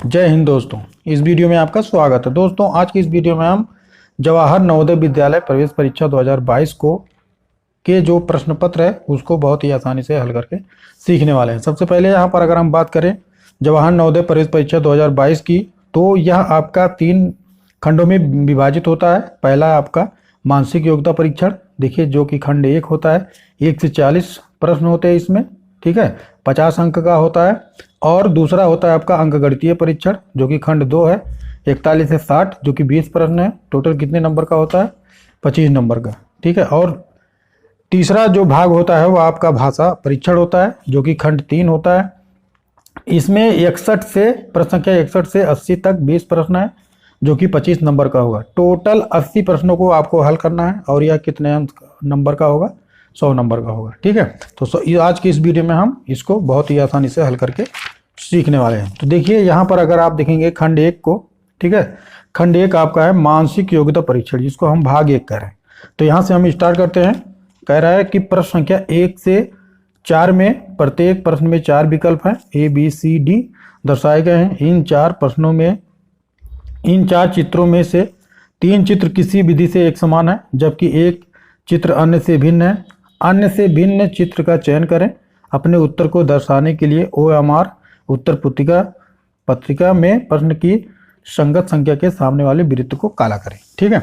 जय हिंद दोस्तों। इस वीडियो में आपका स्वागत है। दोस्तों आज की इस वीडियो में हम जवाहर नवोदय विद्यालय प्रवेश परीक्षा 2022 को के जो प्रश्न पत्र है उसको बहुत ही आसानी से हल करके सीखने वाले हैं। सबसे पहले यहाँ पर अगर हम बात करें जवाहर नवोदय प्रवेश परीक्षा 2022 की, तो यह आपका 3 खंडों में विभाजित होता है। पहला आपका मानसिक योग्यता परीक्षण, देखिए जो कि खंड 1 होता है। 1 से 40 प्रश्न होते हैं इसमें, ठीक है, 50 अंक का होता है। और दूसरा होता है आपका अंकगणितीय परीक्षण जो कि खंड 2 है, 41 से 60 जो कि 20 प्रश्न है। टोटल कितने नंबर का होता है? 25 नंबर का, ठीक है। और तीसरा जो भाग होता है वो आपका भाषा परीक्षण होता है जो कि खंड 3 होता है। इसमें 61 से प्रश्न संख्या 61 से 80 तक 20 प्रश्न है जो कि 25 नंबर का होगा। टोटल 80 प्रश्नों को आपको हल करना है और यह कितने नंबर का होगा? 100 नंबर का होगा, ठीक है। तो आज की इस वीडियो में हम इसको बहुत ही आसानी से हल करके सीखने वाले हैं। तो देखिए यहाँ पर अगर आप देखेंगे खंड 1 को, ठीक है, खंड 1 आपका है मानसिक योग्यता परीक्षण जिसको हम भाग 1 कह रहे हैं। तो यहाँ से हम स्टार्ट करते हैं। कह रहा है कि प्रश्न संख्या 1 से 4 में प्रत्येक प्रश्न में 4 विकल्प हैं, A, B, C, D दर्शाए गए हैं। इन 4 चित्रों में से 3 चित्र किसी विधि से एक समान है जबकि एक चित्र अन्य से भिन्न है। अन्य से भिन्न चित्र का चयन करें। अपने उत्तर को दर्शाने के लिए OMR उत्तर पत्रिका में प्रश्न की संगत संख्या के सामने वाले वृत्त को काला करें, ठीक है।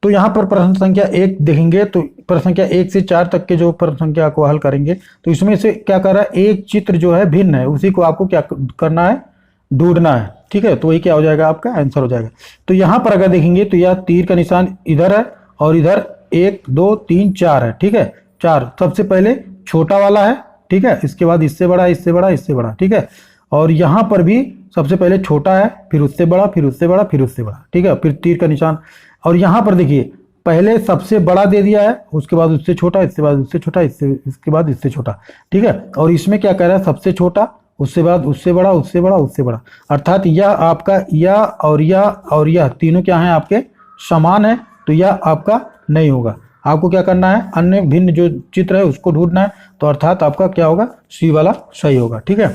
तो यहाँ पर प्रश्न संख्या 1 देखेंगे तो प्रश्न संख्या 1 से 4 तक के जो प्रश्न संख्या को हल करेंगे तो इसमें से क्या कर रहा है, एक चित्र जो है भिन्न है, उसी को आपको क्या करना है? ढूंढना है, ठीक है। तो वही क्या हो जाएगा? आपका आंसर हो जाएगा। तो यहाँ पर अगर देखेंगे तो यह तीर का निशान इधर है और इधर 1 2 3 4 है, ठीक है। 4 सबसे पहले छोटा वाला है, ठीक है, इसके बाद इससे बड़ा, इससे बड़ा, इससे बड़ा, ठीक है। और यहाँ पर भी सबसे पहले छोटा है, फिर उससे बड़ा, फिर उससे बड़ा, फिर उससे बड़ा, ठीक है, फिर तीर का निशान। और यहाँ पर देखिए पहले सबसे बड़ा दे दिया है, उसके बाद उससे छोटा, इसके बाद उससे छोटा, इसके बाद इससे छोटा, ठीक है। और इसमें क्या कह रहा है? सबसे छोटा, उससे बाद उससे बड़ा, उससे बड़ा, उससे बड़ा। अर्थात यह आपका यह तीनों क्या है? आपके समान है, तो यह आपका नहीं होगा। आपको क्या करना है? अन्य भिन्न जो चित्र है उसको ढूंढना है। तो अर्थात आपका क्या होगा? C वाला सही होगा, ठीक है।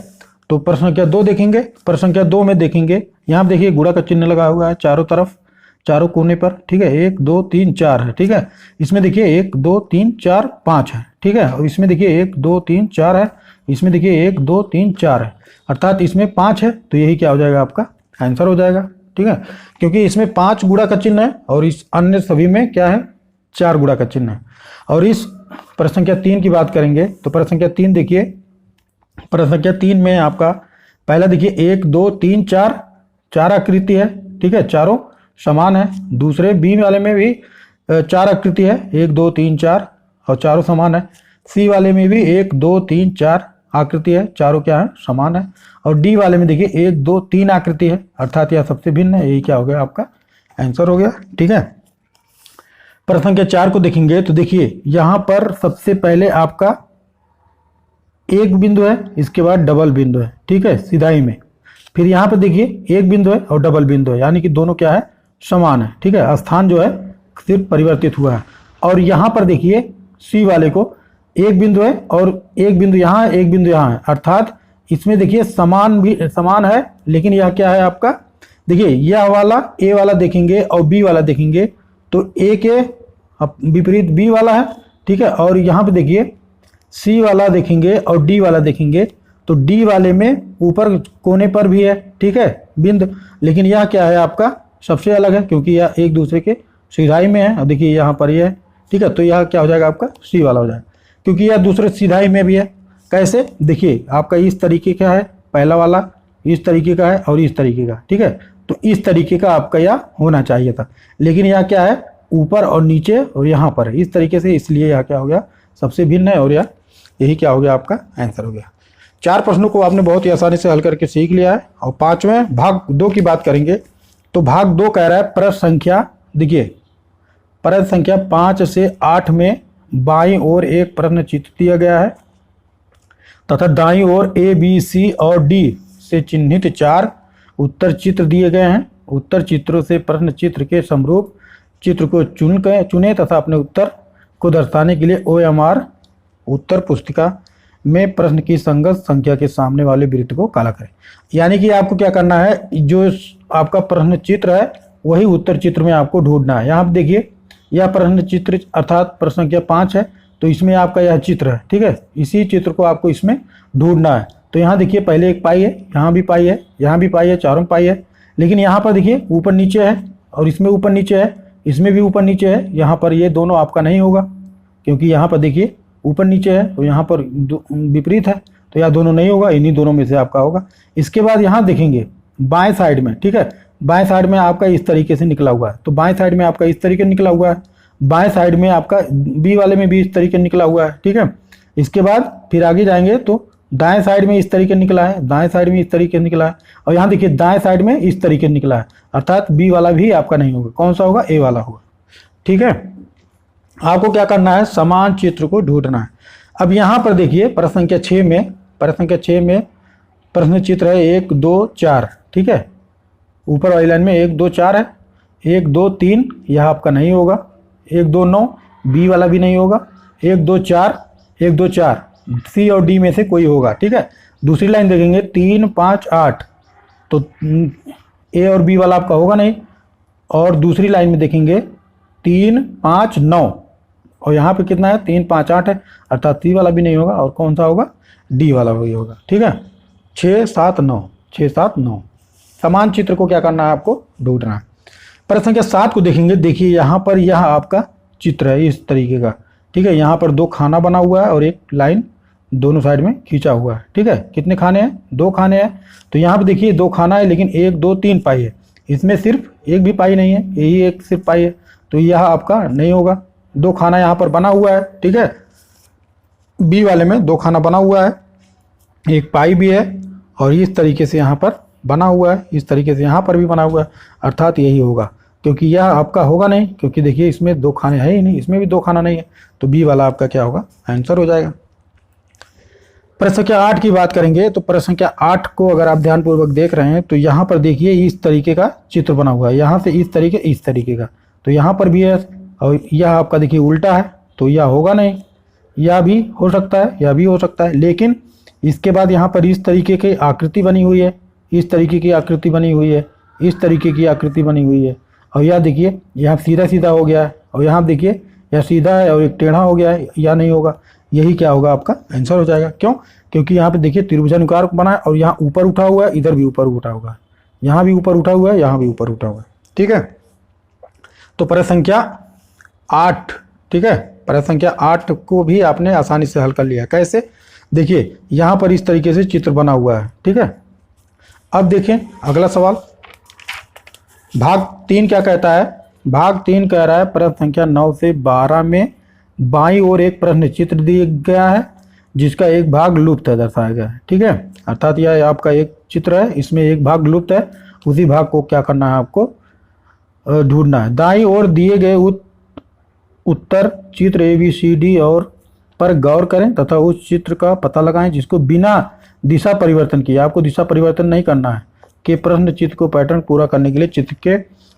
तो प्रश्न संख्या 2 देखेंगे। प्रश्न संख्या 2 में देखेंगे, यहाँ देखिए गुणा का चिन्ह लगा हुआ है चारों तरफ, चारों कोने पर, ठीक है। 1 2 3 4 है, ठीक है। इसमें देखिए 1 2 3 4 5 है, ठीक है। और इसमें देखिए 1 2 3 4 है, इसमें देखिए 1 2 3 4 है, अर्थात इसमें 5 है। तो यही क्या हो जाएगा? आपका आंसर हो जाएगा, ठीक है। क्योंकि इसमें 5 गुणा का चिन्ह है और इस अन्य सभी में क्या है? 4 गुणा का चिन्ह है। और इस प्रश्न संख्या 3 की बात करेंगे तो प्रश्न संख्या 3 देखिए, प्रश्न संख्या 3 में आपका पहला देखिए 1 2 3 4 आकृति है, ठीक है, चारों समान है। दूसरे बी वाले में भी 4 आकृति है, 1 2 3 4 और चारों समान है। सी वाले में भी 1 2 3 4 आकृति है, चारों क्या है? समान है। और डी वाले में देखिए 1 2 3 आकृति है, अर्थात यह सबसे भिन्न है। यही क्या हो गया? आपका आंसर हो गया, ठीक है। प्रश्न संख्या 4 को देखेंगे तो देखिए यहाँ पर सबसे पहले आपका एक बिंदु है, इसके बाद डबल बिंदु है, ठीक है, सिधाई में। फिर यहाँ पर देखिए एक बिंदु है और डबल बिंदु है, यानी कि दोनों क्या है? समान है, ठीक है। स्थान जो है सिर्फ परिवर्तित हुआ है। और यहाँ पर देखिए सी वाले को एक बिंदु है और एक बिंदु यहाँ है, एक बिंदु यहाँ है, अर्थात इसमें देखिए समान है। लेकिन यह क्या है? आपका देखिए यह वाला ए वाला देखेंगे और बी वाला देखेंगे तो ए के विपरीत बी वाला है, ठीक है। और यहाँ पे देखिए सी वाला देखेंगे और डी वाला देखेंगे तो डी वाले में ऊपर कोने पर भी है, ठीक है, बिंदु। लेकिन यह क्या है? आपका सबसे अलग है क्योंकि यह एक दूसरे के सिधाई में है। और देखिए यहाँ पर यह है, ठीक है। तो यह क्या हो जाएगा? आपका सी वाला हो जाएगा क्योंकि यह दूसरे सिधाई में भी है। कैसे? देखिए आपका इस तरीके का है, पहला वाला इस तरीके का है और इस तरीके का, ठीक है। तो इस तरीके का आपका यह होना चाहिए था, लेकिन यह क्या है? ऊपर और नीचे और यहाँ पर इस तरीके से, इसलिए यह क्या हो गया? सबसे भिन्न है। और यही क्या हो गया? आपका आंसर हो गया। 4 प्रश्नों को आपने बहुत ही आसानी से हल करके सीख लिया है। और 5वें भाग 2 की बात करेंगे तो भाग 2 कह रहा है प्रश्न संख्या, देखिए प्रश्न संख्या 5 से 8 में बाईं ओर एक प्रश्न चित्र दिया गया है तथा दाईं ओर A B C और D से चिन्हित 4 उत्तर चित्र दिए गए हैं। उत्तर चित्रों से प्रश्न चित्र के समरूप चित्र को चुने तथा अपने उत्तर को दर्शाने के लिए OMR उत्तर पुस्तिका में प्रश्न की संगत संख्या के सामने वाले वृत्त को काला करें। यानी कि आपको क्या करना है, जो आपका प्रश्न चित्र है वही उत्तर चित्र में आपको ढूंढना है। यहाँ पे देखिए यह प्रश्न चित्र अर्थात प्रश्न संख्या 5 है, तो इसमें आपका यह चित्र है, ठीक है। इसी चित्र को आपको इसमें ढूंढना है। तो यहाँ देखिए पहले एक पाई है, यहाँ भी पाई है, यहाँ भी पाई है, चारों में पाई है। लेकिन यहाँ पर देखिए ऊपर नीचे है और इसमें ऊपर नीचे है, इसमें भी ऊपर नीचे है। यहाँ पर ये दोनों आपका नहीं होगा, क्योंकि यहाँ पर देखिए ऊपर नीचे है और यहाँ पर विपरीत है, तो यह दोनों नहीं होगा, इन्हीं दोनों में से आपका होगा। इसके बाद यहाँ देखेंगे बाएं साइड में, ठीक है, बाएं साइड में आपका इस तरीके से निकला हुआ है। तो बाएं साइड में आपका इस तरीके निकला हुआ है, बाएं साइड में आपका बी वाले में भी इस तरीके निकला हुआ है, ठीक है। इसके बाद फिर आगे जाएंगे तो दाएं साइड में इस तरीके निकला है, दाएं साइड में इस तरीके निकला है, और यहाँ देखिए दाएं साइड में इस तरीके निकला है, अर्थात बी वाला भी आपका नहीं होगा। कौन सा होगा? ए वाला होगा, ठीक है। आपको क्या करना है, समान चित्र को ढूंढना है। अब यहाँ पर देखिए प्रश्न संख्या 6 में, प्रश्न चित्र है 1 2 4, ठीक है। ऊपर वाली लाइन में 1 2 4 है, 1 2 3 यह आपका नहीं होगा, 1 2 9 बी वाला भी नहीं होगा, 1 2 4 1 2 4 सी और डी में से कोई होगा, ठीक है। दूसरी लाइन देखेंगे 3 5 8, तो ए और बी वाला आपका होगा नहीं। और दूसरी लाइन में देखेंगे 3 5 9, और यहाँ पे कितना है 3 5 8 है, अर्थात सी वाला भी नहीं होगा। और कौन सा होगा? डी वाला भी होगा, ठीक है। 6 7 9, 6 7 9 समान चित्र को क्या करना है, आपको ढूंढना है। प्रश्न संख्या 7 को देखेंगे, देखिए यहाँ पर यह आपका चित्र है इस तरीके का, ठीक है। यहाँ पर 2 खाना बना हुआ है और एक लाइन दोनों साइड में खींचा हुआ है, ठीक है। कितने खाने हैं? 2 खाने हैं। तो यहाँ पर देखिए 2 खाना है, लेकिन 1 2 3 पाई है, इसमें सिर्फ एक भी पाई नहीं है, यही एक सिर्फ पाई है, तो यह आपका नहीं होगा। 2 खाना यहाँ पर बना हुआ है, ठीक है। बी वाले में 2 खाना बना हुआ है, एक पाई भी है, और इस तरीके से यहाँ पर बना हुआ है, इस तरीके से यहाँ पर भी बना हुआ है, अर्थात यही होगा। क्योंकि यह आपका होगा नहीं, क्योंकि देखिए इसमें 2 खाने हैं ही नहीं, इसमें भी 2 खाना नहीं है, तो बी वाला आपका क्या होगा? आंसर हो जाएगा। प्रश्न संख्या 8 की बात करेंगे, तो प्रश्न संख्या 8 को अगर आप ध्यानपूर्वक देख रहे हैं तो यहाँ पर देखिए इस तरीके का चित्र बना हुआ है, यहाँ से इस तरीके का, तो यहाँ पर भी है, और यह आपका देखिए उल्टा है, तो यह होगा नहीं। यह भी हो सकता है, यह भी हो सकता है, लेकिन इसके बाद यहाँ पर इस तरीके की आकृति बनी हुई है, इस तरीके की आकृति बनी हुई है, इस तरीके की आकृति बनी हुई है, और यह देखिए यहाँ सीधा सीधा हो गया है, और यहाँ देखिए यह सीधा है और एक टेढ़ा हो गया है, यह नहीं होगा। यही क्या होगा? आपका आंसर हो जाएगा। क्यों? क्योंकि यहाँ पे देखिए त्रिभुजानुकार बना है, और यहाँ ऊपर उठा हुआ है, इधर भी ऊपर उठा हुआ है, यहाँ भी ऊपर उठा हुआ है, यहाँ भी ऊपर उठा हुआ है, ठीक है। तो प्रश्न संख्या 8, ठीक है, प्रश्न संख्या 8 को भी आपने आसानी से हल कर लिया। कैसे? देखिए यहाँ पर इस तरीके से चित्र बना हुआ है, ठीक है। अब देखें अगला सवाल, भाग 3 क्या कहता है? भाग 3 कह रहा है प्रश्न संख्या 9 से 12 में बाईं ओर एक प्रश्न चित्र दिया गया है जिसका एक भाग लुप्त है, दर्शाया गया है, ठीक है। अर्थात यह आपका एक चित्र है, इसमें एक भाग लुप्त है, उसी भाग को क्या करना है? आपको ढूंढना है। दाईं ओर दिए गए उत्तर चित्र ABCD और पर गौर करें तथा उस चित्र का पता लगाएं जिसको बिना दिशा परिवर्तन किए, आपको दिशा परिवर्तन नहीं करना है, कि प्रश्न चित्र को पैटर्न पूरा करने के लिए चित्र के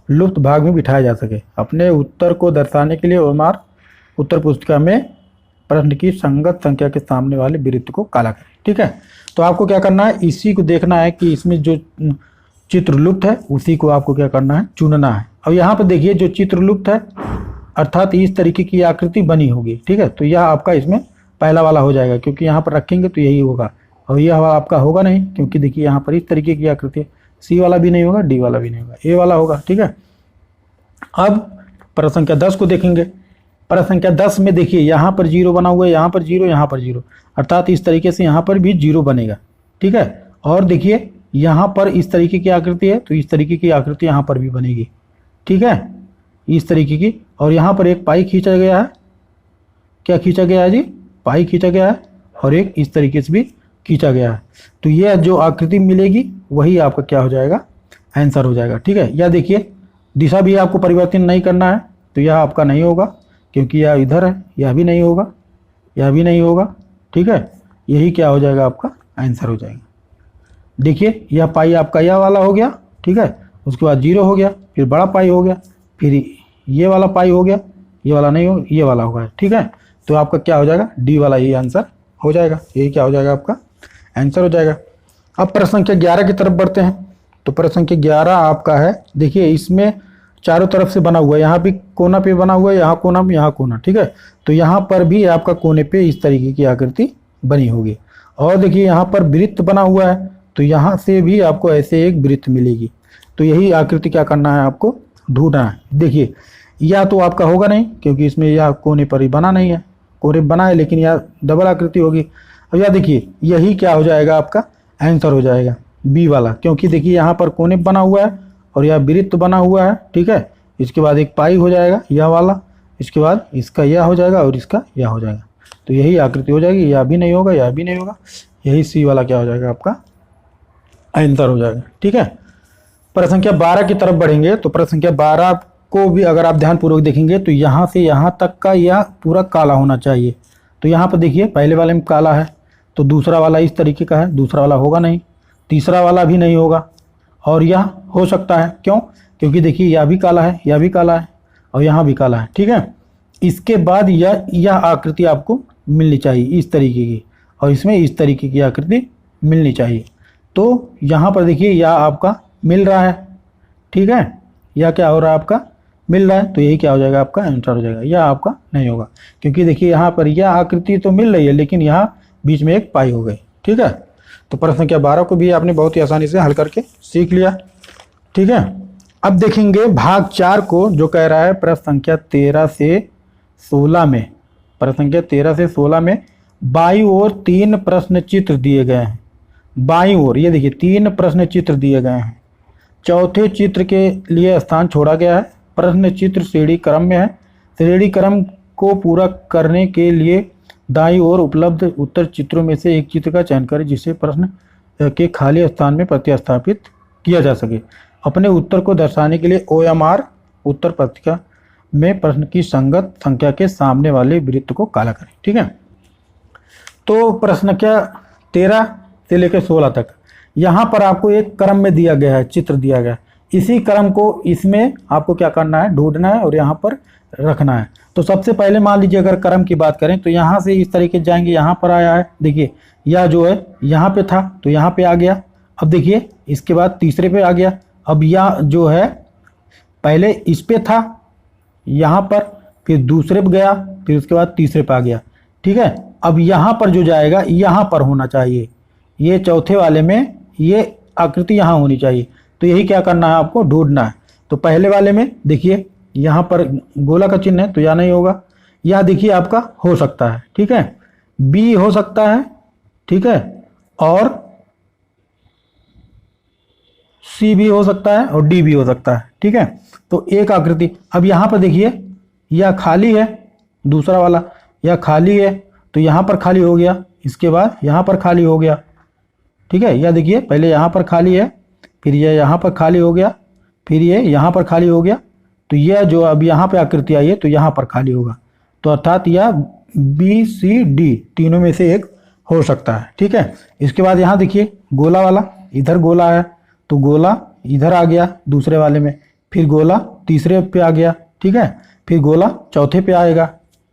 लुप्त भाग में बिठाया जा सके। अपने उत्तर को दर्शाने के लिए ओएमआर उत्तर पुस्तिका में प्रश्न की संगत संख्या के सामने वाले वृत्त को काला करें, ठीक है। तो आपको क्या करना है? इसी को देखना है कि इसमें जो चित्र लुप्त है उसी को आपको क्या करना है? चुनना है। अब यहाँ पर देखिए जो चित्र लुप्त है, अर्थात इस तरीके की आकृति बनी होगी, ठीक है, तो यह आपका इसमें पहला वाला हो जाएगा, क्योंकि यहाँ पर रखेंगे तो यही होगा, और यह आपका होगा नहीं, क्योंकि देखिए यहाँ पर इस तरीके की आकृति, सी वाला भी नहीं होगा, डी वाला भी नहीं होगा, ए वाला होगा, ठीक है। अब प्रश्न संख्या 10 को देखेंगे। प्रश्न संख्या 10 में देखिए यहाँ पर 0 बना हुआ है, यहाँ पर 0, यहाँ पर 0, अर्थात इस तरीके से यहाँ पर भी 0 बनेगा, ठीक है। और देखिए यहाँ पर इस तरीके की आकृति है, तो इस तरीके की आकृति यहाँ पर भी बनेगी, ठीक है, इस तरीके की। और यहाँ पर एक पाई खींचा गया है, क्या खींचा गया है जी? पाई खींचा गया है, और एक इस तरीके से भी खींचा गया है। तो यह जो आकृति मिलेगी वही आपका क्या हो जाएगा? आंसर हो जाएगा, ठीक है। या देखिए दिशा भी आपको परिवर्तन नहीं करना है, तो यह आपका नहीं होगा, क्योंकि यह इधर है, यह भी नहीं होगा, यह भी नहीं होगा, ठीक है। यही क्या हो जाएगा? आपका आंसर हो जाएगा। देखिए यह पाई आपका यह वाला हो गया, ठीक है, उसके बाद 0 हो गया, फिर बड़ा पाई हो गया, फिर ये वाला पाई हो गया, ये वाला नहीं हो, ये वाला होगा, ठीक है। तो आपका क्या हो जाएगा? डी वाला ही आंसर हो जाएगा, यही क्या हो जाएगा आपका आंसर हो जाएगा। अब प्रश्न संख्या 11 की तरफ बढ़ते हैं। तो प्रश्न संख्या 11 आपका है, देखिए इसमें चारों तरफ से बना हुआ है, यहाँ भी कोना पे बना हुआ है, यहाँ कोना में, यहाँ कोना, ठीक है। तो यहाँ पर भी आपका कोने पे इस तरीके की आकृति बनी होगी। और देखिए यहाँ पर वृत्त बना हुआ है, तो यहाँ से भी आपको ऐसे एक वृत्त मिलेगी। तो यही आकृति क्या करना है आपको ढूंढना है। देखिए या तो आपका होगा नहीं, क्योंकि इसमें यह कोने पर ही बना नहीं है, कोने बना है लेकिन यह डबल आकृति होगी। अब यह देखिए यही क्या हो जाएगा आपका आंसर हो जाएगा बी वाला, क्योंकि देखिए यहाँ पर कोने बना हुआ है और यह वृत्त बना हुआ है, ठीक है। इसके बाद एक पाई हो जाएगा यह वाला, इसके बाद इसका यह हो जाएगा और इसका यह हो जाएगा। तो यही आकृति हो जाएगी, यह भी नहीं होगा, यह भी नहीं होगा, यही सी वाला क्या हो जाएगा आपका आंसर हो जाएगा, ठीक है। प्रश्न संख्या 12 की तरफ बढ़ेंगे। तो प्रश्न संख्या 12 को भी अगर आप ध्यानपूर्वक देखेंगे तो यहाँ से यहाँ तक का यह पूरा काला होना चाहिए। तो यहाँ पर देखिए पहले वाले में काला है, तो दूसरा वाला इस तरीके का है, दूसरा वाला होगा नहीं, तीसरा वाला भी नहीं होगा, और यह हो सकता है, क्यों? क्योंकि देखिए यह भी काला है, यह भी काला है और यहाँ भी काला है, ठीक है। इसके बाद यह आकृति आपको मिलनी चाहिए इस तरीके की, और इसमें इस तरीके की आकृति मिलनी चाहिए। तो यहाँ पर देखिए यह आपका मिल रहा है, ठीक है, यह क्या हो रहा है आपका मिल रहा है। तो यही क्या हो जाएगा आपका आंसर हो जाएगा, यह आपका नहीं होगा, क्योंकि देखिए यहाँ पर यह आकृति तो मिल रही है लेकिन यहाँ बीच में एक पाई हो गई, ठीक है। तो प्रश्न संख्या 12 को भी आपने बहुत ही आसानी से हल करके सीख लिया, ठीक है। अब देखेंगे भाग 4 को, जो कह रहा है प्रश्न संख्या 13 से 16 में, प्रश्न संख्या 13 से 16 में बाईं ओर 3 प्रश्न चित्र दिए गए हैं। बाईं ओर ये देखिए 3 प्रश्न चित्र दिए गए हैं। चौथे चित्र के लिए स्थान छोड़ा गया है। प्रश्न चित्र श्रेणी क्रम में है। श्रेणी क्रम को पूरा करने के लिए दाईं ओर उपलब्ध उत्तर चित्रों में से एक चित्र का चयन करें जिसे प्रश्न के खाली स्थान में प्रतिस्थापित किया जा सके। अपने उत्तर को दर्शाने के लिए OMR उत्तर पत्रिका में प्रश्न की संगत संख्या के सामने वाले वृत्त को काला करें, ठीक है। तो प्रश्न क्या 13 से लेकर 16 तक यहाँ पर आपको एक क्रम में दिया गया है, चित्र दिया गया है। इसी क्रम को इसमें आपको क्या करना है ढूंढना है और यहाँ पर रखना है। तो सबसे पहले मान लीजिए अगर क्रम की बात करें तो यहाँ से इस तरीके जाएंगे, यहाँ पर आया है, देखिए यह जो है यहाँ पे था तो यहाँ पे आ गया। अब देखिए इसके बाद तीसरे पे आ गया। अब यह जो है पहले इस पे था यहाँ पर, फिर दूसरे पे गया, फिर उसके बाद तीसरे पे आ गया, ठीक है। अब यहाँ पर जो जाएगा यहाँ पर होना चाहिए, ये चौथे वाले में ये आकृति यहाँ होनी चाहिए। तो यही क्या करना है आपको ढूंढना है। तो पहले वाले में देखिए यहाँ पर गोला का चिन्ह है तो यह नहीं होगा, यह देखिए आपका हो सकता है, ठीक है, बी हो सकता है, ठीक है, और सी भी हो सकता है और डी भी हो सकता है, ठीक है। तो एक आकृति अब यहाँ पर देखिए यह खाली है, दूसरा वाला यह खाली है तो यहाँ पर खाली हो गया, इसके बाद यहाँ पर खाली हो गया, ठीक है। यह देखिए पहले यहाँ पर खाली है, फिर यह यहाँ पर खाली हो गया, फिर ये यहाँ पर खाली हो गया। तो यह जो अब यहाँ पे आकृति आई है तो यहाँ पर खाली होगा। तो अर्थात यह BCD तीनों में से एक हो सकता है, ठीक है। इसके बाद यहाँ देखिए गोला वाला, इधर गोला है तो गोला इधर आ गया दूसरे वाले में, फिर गोला तीसरे पे आ गया, ठीक है, फिर गोला चौथे पे आएगा,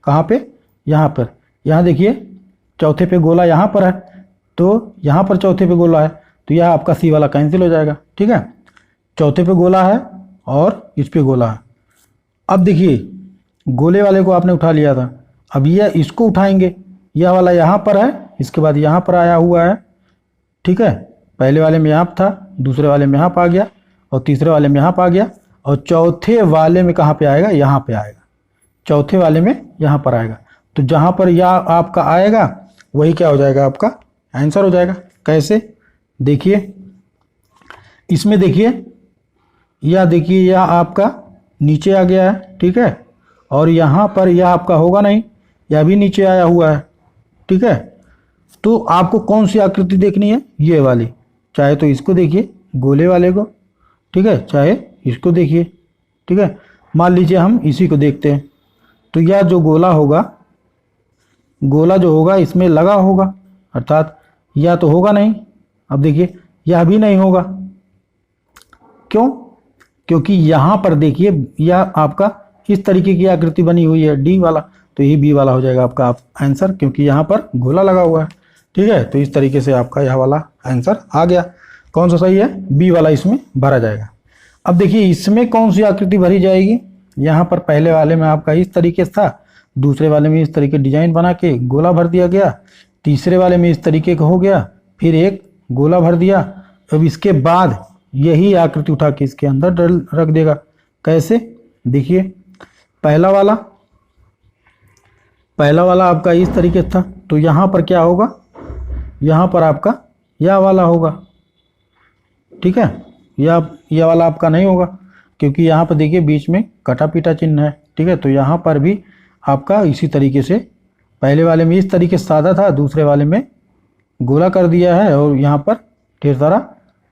कहाँ पे यहाँ पर, यहाँ देखिए चौथे पे गोला यहाँ पर है तो यहाँ पर चौथे पे गोला है तो यह आपका सी वाला कैंसिल हो जाएगा, ठीक है। चौथे पे गोला है और इस पे गोला है। अब देखिए गोले वाले को आपने उठा लिया था, अब यह इसको उठाएंगे, यह वाला यहाँ पर है, इसके बाद यहाँ पर आया हुआ है, ठीक है। पहले वाले में यहाँ था, दूसरे वाले में यहाँ पर आ गया और तीसरे वाले में यहाँ पर आ गया, और चौथे वाले में कहाँ पे आएगा, यहाँ पे आएगा, चौथे वाले में यहाँ पर आएगा। तो जहाँ पर यह आपका आएगा वही क्या हो जाएगा आपका आंसर हो जाएगा। कैसे देखिए इसमें देखिए यह देखिए यह आपका नीचे आ गया है, ठीक है, और यहाँ पर यह आपका होगा नहीं, यह भी नीचे आया हुआ है, ठीक है। तो आपको कौन सी आकृति देखनी है, ये वाली, चाहे तो इसको देखिए गोले वाले को, ठीक है, चाहे इसको देखिए, ठीक है। मान लीजिए हम इसी को देखते हैं तो यह जो गोला होगा, गोला जो होगा इसमें लगा होगा, अर्थात यह तो होगा नहीं। अब देखिए यह भी नहीं होगा, क्यों? क्योंकि यहाँ पर देखिए यह आपका इस तरीके की आकृति बनी हुई है डी वाला, तो यही बी वाला हो जाएगा आपका आंसर, क्योंकि यहाँ पर गोला लगा हुआ है। ठीक है, तो इस तरीके से आपका यह वाला आंसर आ गया। कौन सा सही है? बी वाला इसमें भरा जाएगा। अब देखिए इसमें कौन सी आकृति भरी जाएगी। यहाँ पर पहले वाले में आपका इस तरीके से था, दूसरे वाले में इस तरीके डिजाइन बना के गोला भर दिया गया, तीसरे वाले में इस तरीके का हो गया, फिर एक गोला भर दिया। अब इसके बाद यही आकृति उठा के इसके अंदर रख देगा। कैसे? देखिए पहला वाला आपका इस तरीके से था, तो यहाँ पर क्या होगा, यहाँ पर आपका यह वाला होगा। ठीक है, यह वाला आपका नहीं होगा, क्योंकि यहाँ पर देखिए बीच में कटा पीटा चिन्ह है। ठीक है, तो यहाँ पर भी आपका इसी तरीके से पहले वाले में इस तरीके से सादा था, दूसरे वाले में गोला कर दिया है और यहाँ पर ढेर सारा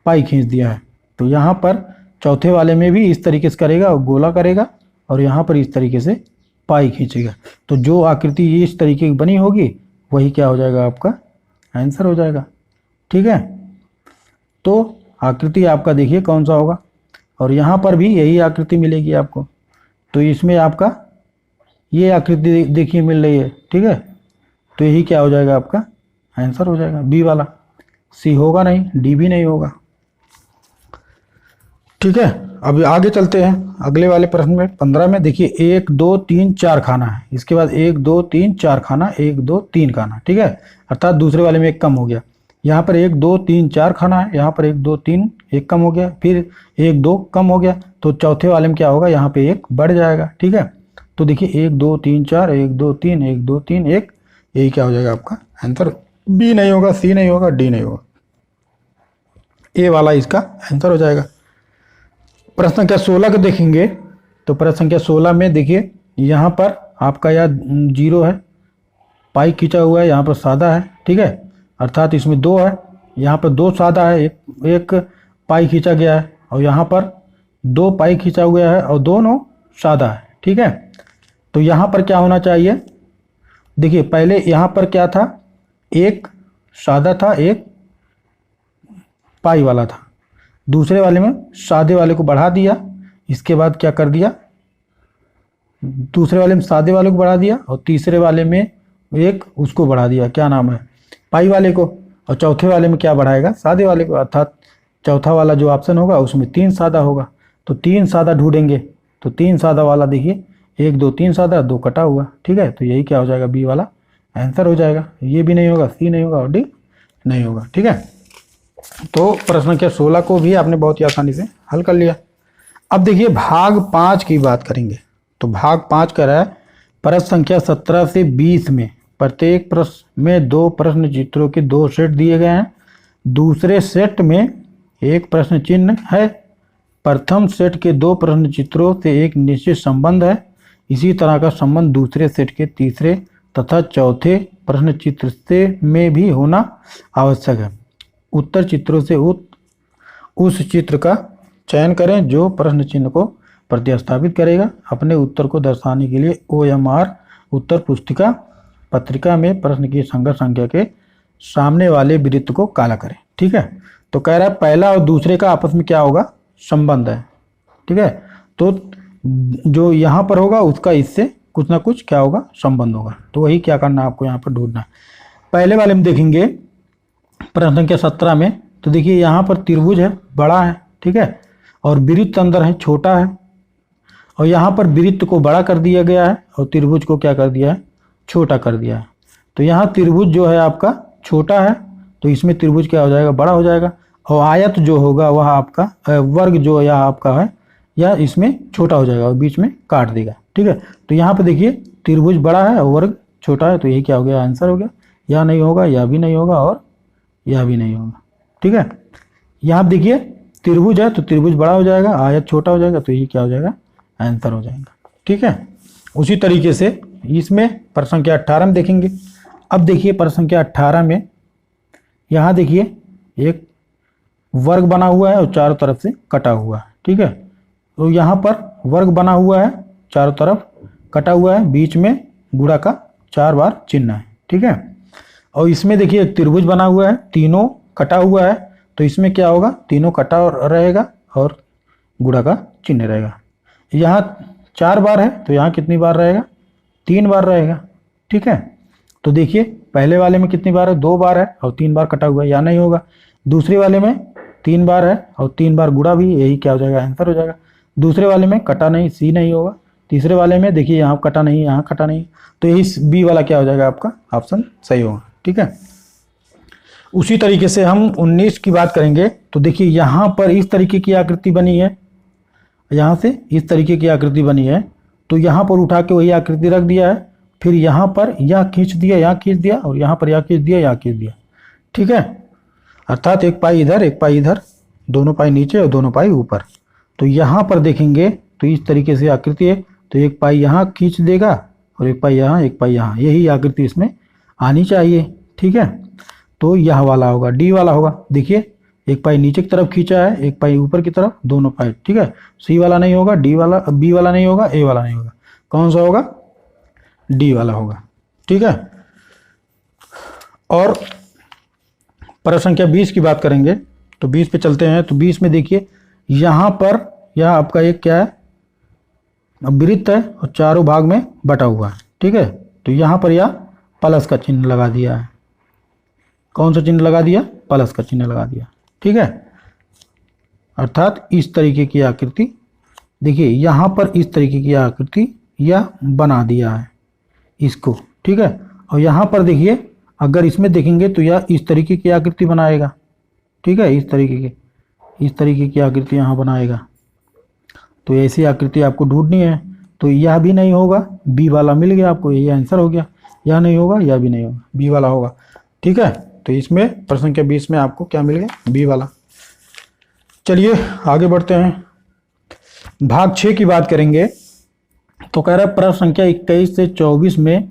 पाई खींच दिया है। तो यहाँ पर चौथे वाले में भी इस तरीके से करेगा और गोला करेगा, और यहाँ पर इस तरीके से पाई खींचेगा। तो जो आकृति इस तरीके की बनी होगी वही क्या हो जाएगा, आपका आंसर हो जाएगा। ठीक है, तो आकृति आपका देखिए कौन सा होगा, और यहाँ पर भी यही आकृति मिलेगी आपको। तो इसमें आपका ये आकृति देखिए मिल रही है। ठीक है, तो यही क्या हो जाएगा, आपका आंसर हो जाएगा बी वाला। सी होगा नहीं, डी भी नहीं होगा। ठीक है, अब आगे चलते हैं अगले वाले प्रश्न में 15 में। देखिए 1 2 3 4 खाना है, इसके बाद 1 2 3 4 खाना, 1 2 3 खाना। ठीक है, अर्थात दूसरे वाले में एक कम हो गया। यहाँ पर 1 2 3 4 खाना है, यहाँ पर 1 2 3 एक कम हो गया, फिर 1 2 कम हो गया, तो चौथे वाले में क्या होगा, यहाँ पे एक बढ़ जाएगा। ठीक है, तो देखिए 1 2 3 4, 1 2 3, 1 2 3 1, यही क्या हो जाएगा आपका आंसर। बी नहीं होगा, सी नहीं होगा, डी नहीं होगा, ए वाला इसका आंसर हो जाएगा। प्रश्न संख्या 16 को देखेंगे, तो प्रश्न संख्या 16 में देखिए यहाँ पर आपका यह 0 है, पाई खींचा हुआ है, यहाँ पर सादा है। ठीक है, अर्थात इसमें 2 है, यहाँ पर 2 सादा है, एक पाई खींचा गया है, और यहाँ पर 2 पाई खींचा हुआ है और दोनों सादा है। ठीक है, तो यहाँ पर क्या होना चाहिए, देखिए पहले यहाँ पर क्या था, एक सादा था, एक पाई वाला था। दूसरे वाले में सादे वाले को बढ़ा दिया, इसके बाद क्या कर दिया, दूसरे वाले में सादे वाले को बढ़ा दिया, और तीसरे वाले में एक उसको बढ़ा दिया, क्या नाम है, पाई वाले को, और चौथे वाले में क्या बढ़ाएगा, सादे वाले को। अर्थात चौथा वाला जो ऑप्शन होगा उसमें 3 सादा होगा, तो 3 सादा ढूंढेंगे, तो 3 सादा वाला देखिए 1 2 3 सादा, 2 कटा हुआ। ठीक है, तो यही क्या हो जाएगा, बी वाला आंसर हो जाएगा। ये भी नहीं होगा, सी नहीं होगा और डी नहीं होगा। ठीक है, तो प्रश्न संख्या 16 को भी आपने बहुत ही आसानी से हल कर लिया। अब देखिए भाग 5 की बात करेंगे, तो भाग 5 कर रहा है प्रश्न संख्या 17 से 20 में प्रत्येक प्रश्न में 2 प्रश्न चित्रों के 2 सेट दिए गए हैं। दूसरे सेट में एक प्रश्न चिन्ह है। प्रथम सेट के 2 प्रश्न चित्रों से एक निश्चित संबंध है। इसी तरह का संबंध दूसरे सेट के तीसरे तथा चौथे प्रश्न चित्र से में भी होना आवश्यक है। उत्तर चित्रों से उस चित्र का चयन करें जो प्रश्न चिन्ह को प्रतिस्थापित करेगा। अपने उत्तर को दर्शाने के लिए OMR उत्तर पुस्तिका पत्रिका में प्रश्न की संगत संख्या के सामने वाले वृत्त को काला करें। ठीक है, तो कह रहा है पहला और दूसरे का आपस में क्या होगा, संबंध है। ठीक है, तो जो यहाँ पर होगा उसका इससे कुछ ना कुछ क्या होगा, संबंध होगा। तो वही क्या करना है आपको यहाँ पर ढूंढना है। पहले वाले में देखेंगे प्रश्न संख्या 17 में, तो देखिए यहाँ पर त्रिभुज है, बड़ा है। ठीक है, और वृत्त अंदर है, छोटा है, और यहाँ पर वृत्त को बड़ा कर दिया गया है और त्रिभुज को क्या कर दिया है, छोटा कर दिया है। तो यहाँ त्रिभुज जो है आपका छोटा है, तो इसमें त्रिभुज क्या हो जाएगा, बड़ा हो जाएगा, और आयत जो होगा वह आपका वर्ग जो यह आपका है या इसमें छोटा हो जाएगा और बीच में काट देगा। ठीक है, तो यहाँ पर देखिए त्रिभुज बड़ा है और वर्ग छोटा है, तो यही क्या हो गया, आंसर हो गया। यह नहीं होगा, यह भी नहीं होगा और यह भी नहीं होगा। ठीक है, यहाँ देखिए त्रिभुज है तो त्रिभुज बड़ा हो जाएगा, आयत छोटा हो जाएगा, तो यही क्या हो जाएगा, आंसर हो जाएगा। ठीक है, उसी तरीके से इसमें प्रश्न संख्या 18 में देखेंगे। अब देखिए प्रश्न संख्या 18 में यहाँ देखिए एक वर्ग बना हुआ है और चारों तरफ से कटा हुआ है। ठीक है, तो यहाँ पर वर्ग बना हुआ है, चारों तरफ कटा हुआ है, बीच में गुणा का 4 बार चिन्ह है। ठीक है, और इसमें देखिए एक त्रिभुज बना हुआ है, तीनों कटा हुआ है, तो इसमें क्या होगा, तीनों कटा रहेगा और गुणा का चिन्ह रहेगा। यहाँ 4 बार है, तो यहाँ कितनी बार रहेगा, 3 बार रहेगा। ठीक है, तो देखिए पहले वाले में कितनी बार है, 2 बार है और 3 बार कटा हुआ है, या नहीं होगा। दूसरे वाले में 3 बार है और 3 बार गुणा भी, यही क्या हो जाएगा, आंसर हो जाएगा। दूसरे वाले में कटा नहीं, सी नहीं होगा। तीसरे वाले में देखिए यहाँ कटा नहीं, यहाँ कटा नहीं, तो यही बी वाला क्या हो जाएगा, आपका ऑप्शन सही होगा। ठीक है, उसी तरीके से हम 19 की बात करेंगे। तो देखिए यहाँ पर इस तरीके की आकृति बनी है, यहाँ से इस तरीके की आकृति बनी है, तो यहाँ पर उठा के वही आकृति रख दिया है, फिर यहाँ पर यह खींच दिया, यहाँ खींच दिया, और यहाँ पर यह खींच दिया, यहाँ खींच दिया। ठीक है, अर्थात एक पाई इधर एक पाई इधर, दोनों पाई नीचे और दोनों पाई ऊपर। तो यहाँ पर देखेंगे तो इस तरीके से आकृति है, तो एक पाई यहाँ खींच देगा और एक पाई यहाँ, एक पाई यहाँ, यही आकृति इसमें आनी चाहिए। ठीक है, तो यह वाला होगा, डी वाला होगा। देखिए एक पाई नीचे की तरफ खींचा है, एक पाई ऊपर की तरफ, दोनों पाई। ठीक है, सी वाला नहीं होगा, डी वाला, बी वाला नहीं होगा, ए वाला नहीं होगा, कौन सा होगा, डी वाला होगा। ठीक है, और प्रश्न संख्या 20 की बात करेंगे। तो 20 पे चलते हैं। तो 20 में देखिए यहाँ पर यह आपका एक क्या है, वृत्त है और चारों भाग में बटा हुआ है। ठीक है, तो यहाँ पर यह प्लस का चिन्ह लगा दिया है। कौन सा चिन्ह लगा दिया, प्लस का चिन्ह लगा दिया। ठीक है, अर्थात इस तरीके की आकृति, देखिए यहाँ पर इस तरीके की आकृति यह बना दिया है इसको। ठीक है, और यहाँ पर देखिए अगर इसमें देखेंगे तो यह इस तरीके की आकृति बनाएगा। ठीक है, इस तरीके की आकृति यहाँ बनाएगा। तो ऐसी आकृति आपको ढूंढनी है। तो यह भी नहीं होगा, बी वाला मिल गया आपको, ये आंसर हो गया। यह नहीं होगा, यह भी नहीं होगा, बी वाला होगा। ठीक है, तो इसमें प्रश्न संख्या 20 में आपको क्या मिल गया, बी वाला। चलिए आगे बढ़ते हैं, भाग 6 की बात करेंगे। तो कह रहा है प्रश्न संख्या 21 से 24 में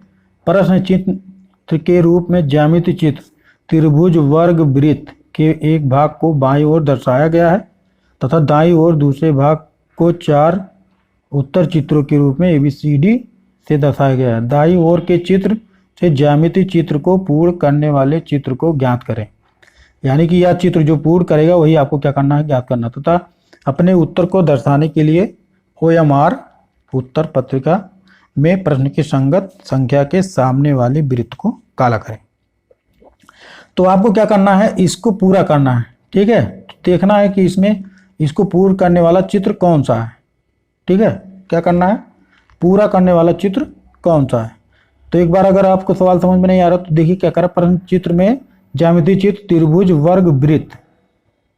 प्रश्न चित्र के रूप में ज्यामितीय चित्र त्रिभुज वर्ग वृत्त के एक भाग को बाईं ओर दर्शाया गया है तथा दाईं ओर दूसरे भाग को 4 उत्तर चित्रों के रूप में ABCD से दर्शाया गया है। दाईं ओर के चित्र से ज्यामितीय चित्र को पूर्ण करने वाले चित्र को ज्ञात करें। यानी कि यह चित्र जो पूर्ण करेगा वही आपको क्या करना है, ज्ञात करना। तथा अपने उत्तर को दर्शाने के लिए OMR उत्तर पत्रिका में प्रश्न की संगत संख्या के सामने वाले वृत्त को काला करें। तो आपको क्या करना है, इसको पूरा करना है। ठीक है, तो देखना है कि इसमें इसको पूर्ण करने वाला चित्र कौन सा है। ठीक है, क्या करना है, पूरा करने वाला चित्र कौन सा है। तो एक बार अगर आपको सवाल समझ में नहीं आ रहा तो देखिए क्या करें, प्रश्न चित्र में ज्यामितीय चित्र त्रिभुज वर्ग वृत्त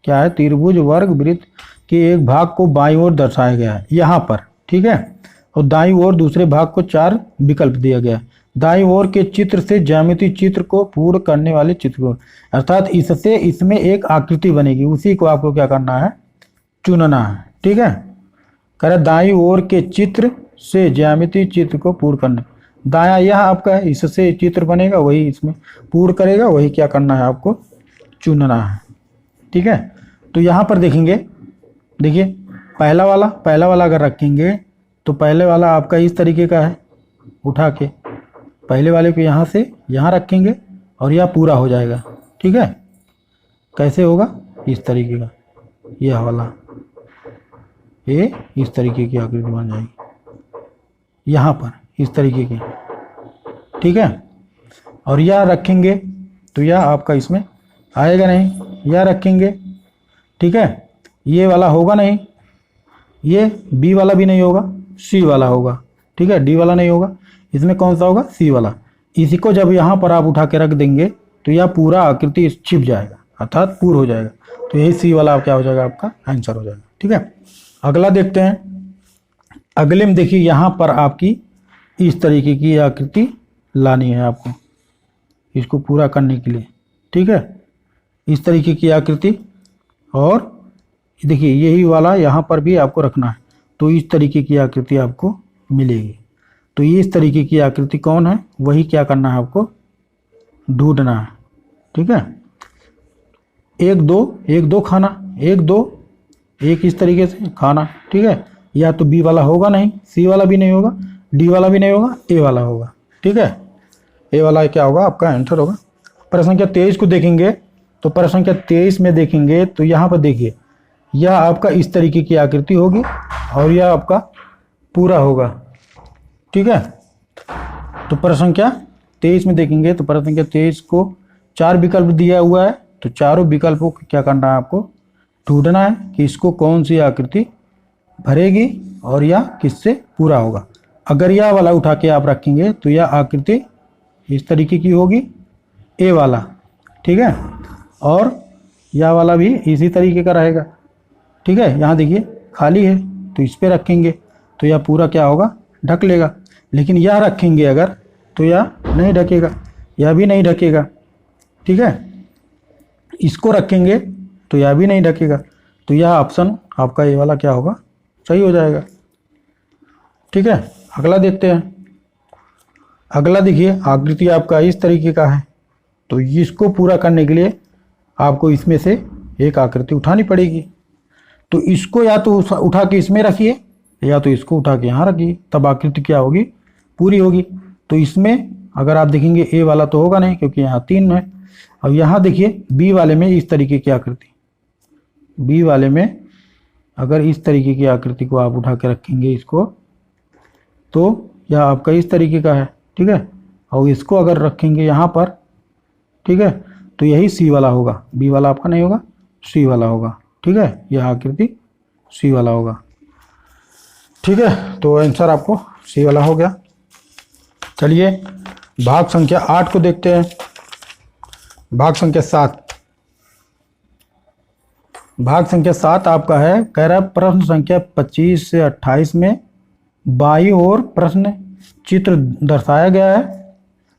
क्या है, त्रिभुज वर्ग वृत्त के एक भाग को बाईं ओर दर्शाया गया है यहाँ पर। ठीक है, और दाईं ओर दूसरे भाग को 4 विकल्प दिया गया है। दाईं ओर के चित्र से ज्यामितीय चित्र को पूर्ण करने वाले चित्र को, अर्थात इससे इसमें एक आकृति बनेगी, उसी को आपको क्या करना है, चुनना है। ठीक है, कह रहा दाईं ओर के चित्र से ज्यामितीय चित्र को पूर्ण करना, दायां यह आपका है, इससे चित्र बनेगा वही इसमें पूर्ण करेगा, वही क्या करना है, आपको चुनना है। ठीक है, तो यहाँ पर देखेंगे, देखिए पहला वाला अगर रखेंगे तो पहले वाला आपका इस तरीके का है, उठा के पहले वाले को यहाँ से यहाँ रखेंगे और यह पूरा हो जाएगा। ठीक है, कैसे होगा, इस तरीके का, यह वाला ये इस तरीके की आकृति बन जाएगी यहाँ पर इस तरीके की। ठीक है, और यह रखेंगे तो यह आपका इसमें आएगा नहीं, यह रखेंगे। ठीक है, ये वाला होगा नहीं, ये बी वाला भी नहीं होगा, सी वाला होगा। ठीक है, डी वाला नहीं होगा, इसमें कौन सा होगा, सी वाला। इसी को जब यहाँ पर आप उठा के रख देंगे तो यह पूरा आकृति छिप जाएगा, अर्थात पूर्ण हो जाएगा। तो यही सी वाला क्या हो जाएगा, आपका आंसर हो जाएगा। ठीक है, अगला देखते हैं। अगले में देखिए यहाँ पर आपकी इस तरीके की आकृति लानी है आपको, इसको पूरा करने के लिए। ठीक है, इस तरीके की आकृति, और देखिए यही वाला यहाँ पर भी आपको रखना है, तो इस तरीके की आकृति आपको मिलेगी। तो ये इस तरीके की आकृति कौन है, वही क्या करना है, आपको ढूंढना है। ठीक है, 1 2 खाना, 1 2 1 इस तरीके से खाना। ठीक है, या तो बी वाला होगा नहीं, सी वाला भी नहीं होगा, डी वाला भी नहीं होगा, ए वाला होगा। ठीक है, ए वाला क्या होगा, आपका आंसर होगा। प्रश्न संख्या 23 को देखेंगे। तो प्रश्न संख्या 23 में देखेंगे तो यहाँ पर देखिए यह आपका इस तरीके की आकृति होगी और यह आपका पूरा होगा। ठीक है, तो प्रश्न संख्या 23 में देखेंगे तो प्रश्न संख्या 23 को 4 विकल्प दिया हुआ है, तो चारों विकल्पों को क्या करना है आपको ढूंढना है कि इसको कौन सी आकृति भरेगी और यह किससे पूरा होगा। अगर यह वाला उठा के आप रखेंगे तो यह आकृति इस तरीके की होगी, ए वाला, ठीक है, और यह वाला भी इसी तरीके का रहेगा, ठीक है। यहाँ देखिए खाली है तो इस पे रखेंगे तो यह पूरा क्या होगा ढक लेगा, लेकिन यह रखेंगे अगर तो यह नहीं ढकेगा, यह भी नहीं ढकेगा, ठीक है। इसको रखेंगे तो यह भी नहीं ढकेगा, तो यह ऑप्शन आपका ये वाला क्या होगा सही हो जाएगा, ठीक है। अगला देखते हैं। अगला देखिए आकृति आपका इस तरीके का है, तो इसको पूरा करने के लिए आपको इसमें से एक आकृति उठानी पड़ेगी। तो इसको या तो उठा के इसमें रखिए या तो इसको उठा के यहाँ रखिए, तब आकृति क्या होगी पूरी होगी। तो इसमें अगर आप देखेंगे ए वाला तो होगा नहीं क्योंकि यहाँ 3 है। अब यहाँ देखिए बी वाले में इस तरीके की आकृति, बी वाले में अगर इस तरीके की आकृति को आप उठा के रखेंगे इसको, तो यह आपका इस तरीके का है, ठीक है। और इसको अगर रखेंगे यहाँ पर, ठीक है, तो यही सी वाला होगा, बी वाला आपका नहीं होगा, सी वाला होगा, ठीक है। यह आकृति सी वाला होगा, ठीक है। तो आंसर आपको सी वाला हो गया। चलिए भाग संख्या 8 को देखते हैं। भाग संख्या 7, भाग संख्या 7 आपका है, कह रहा है प्रश्न संख्या 25 से 28 में बाईं ओर प्रश्न चित्र दर्शाया गया है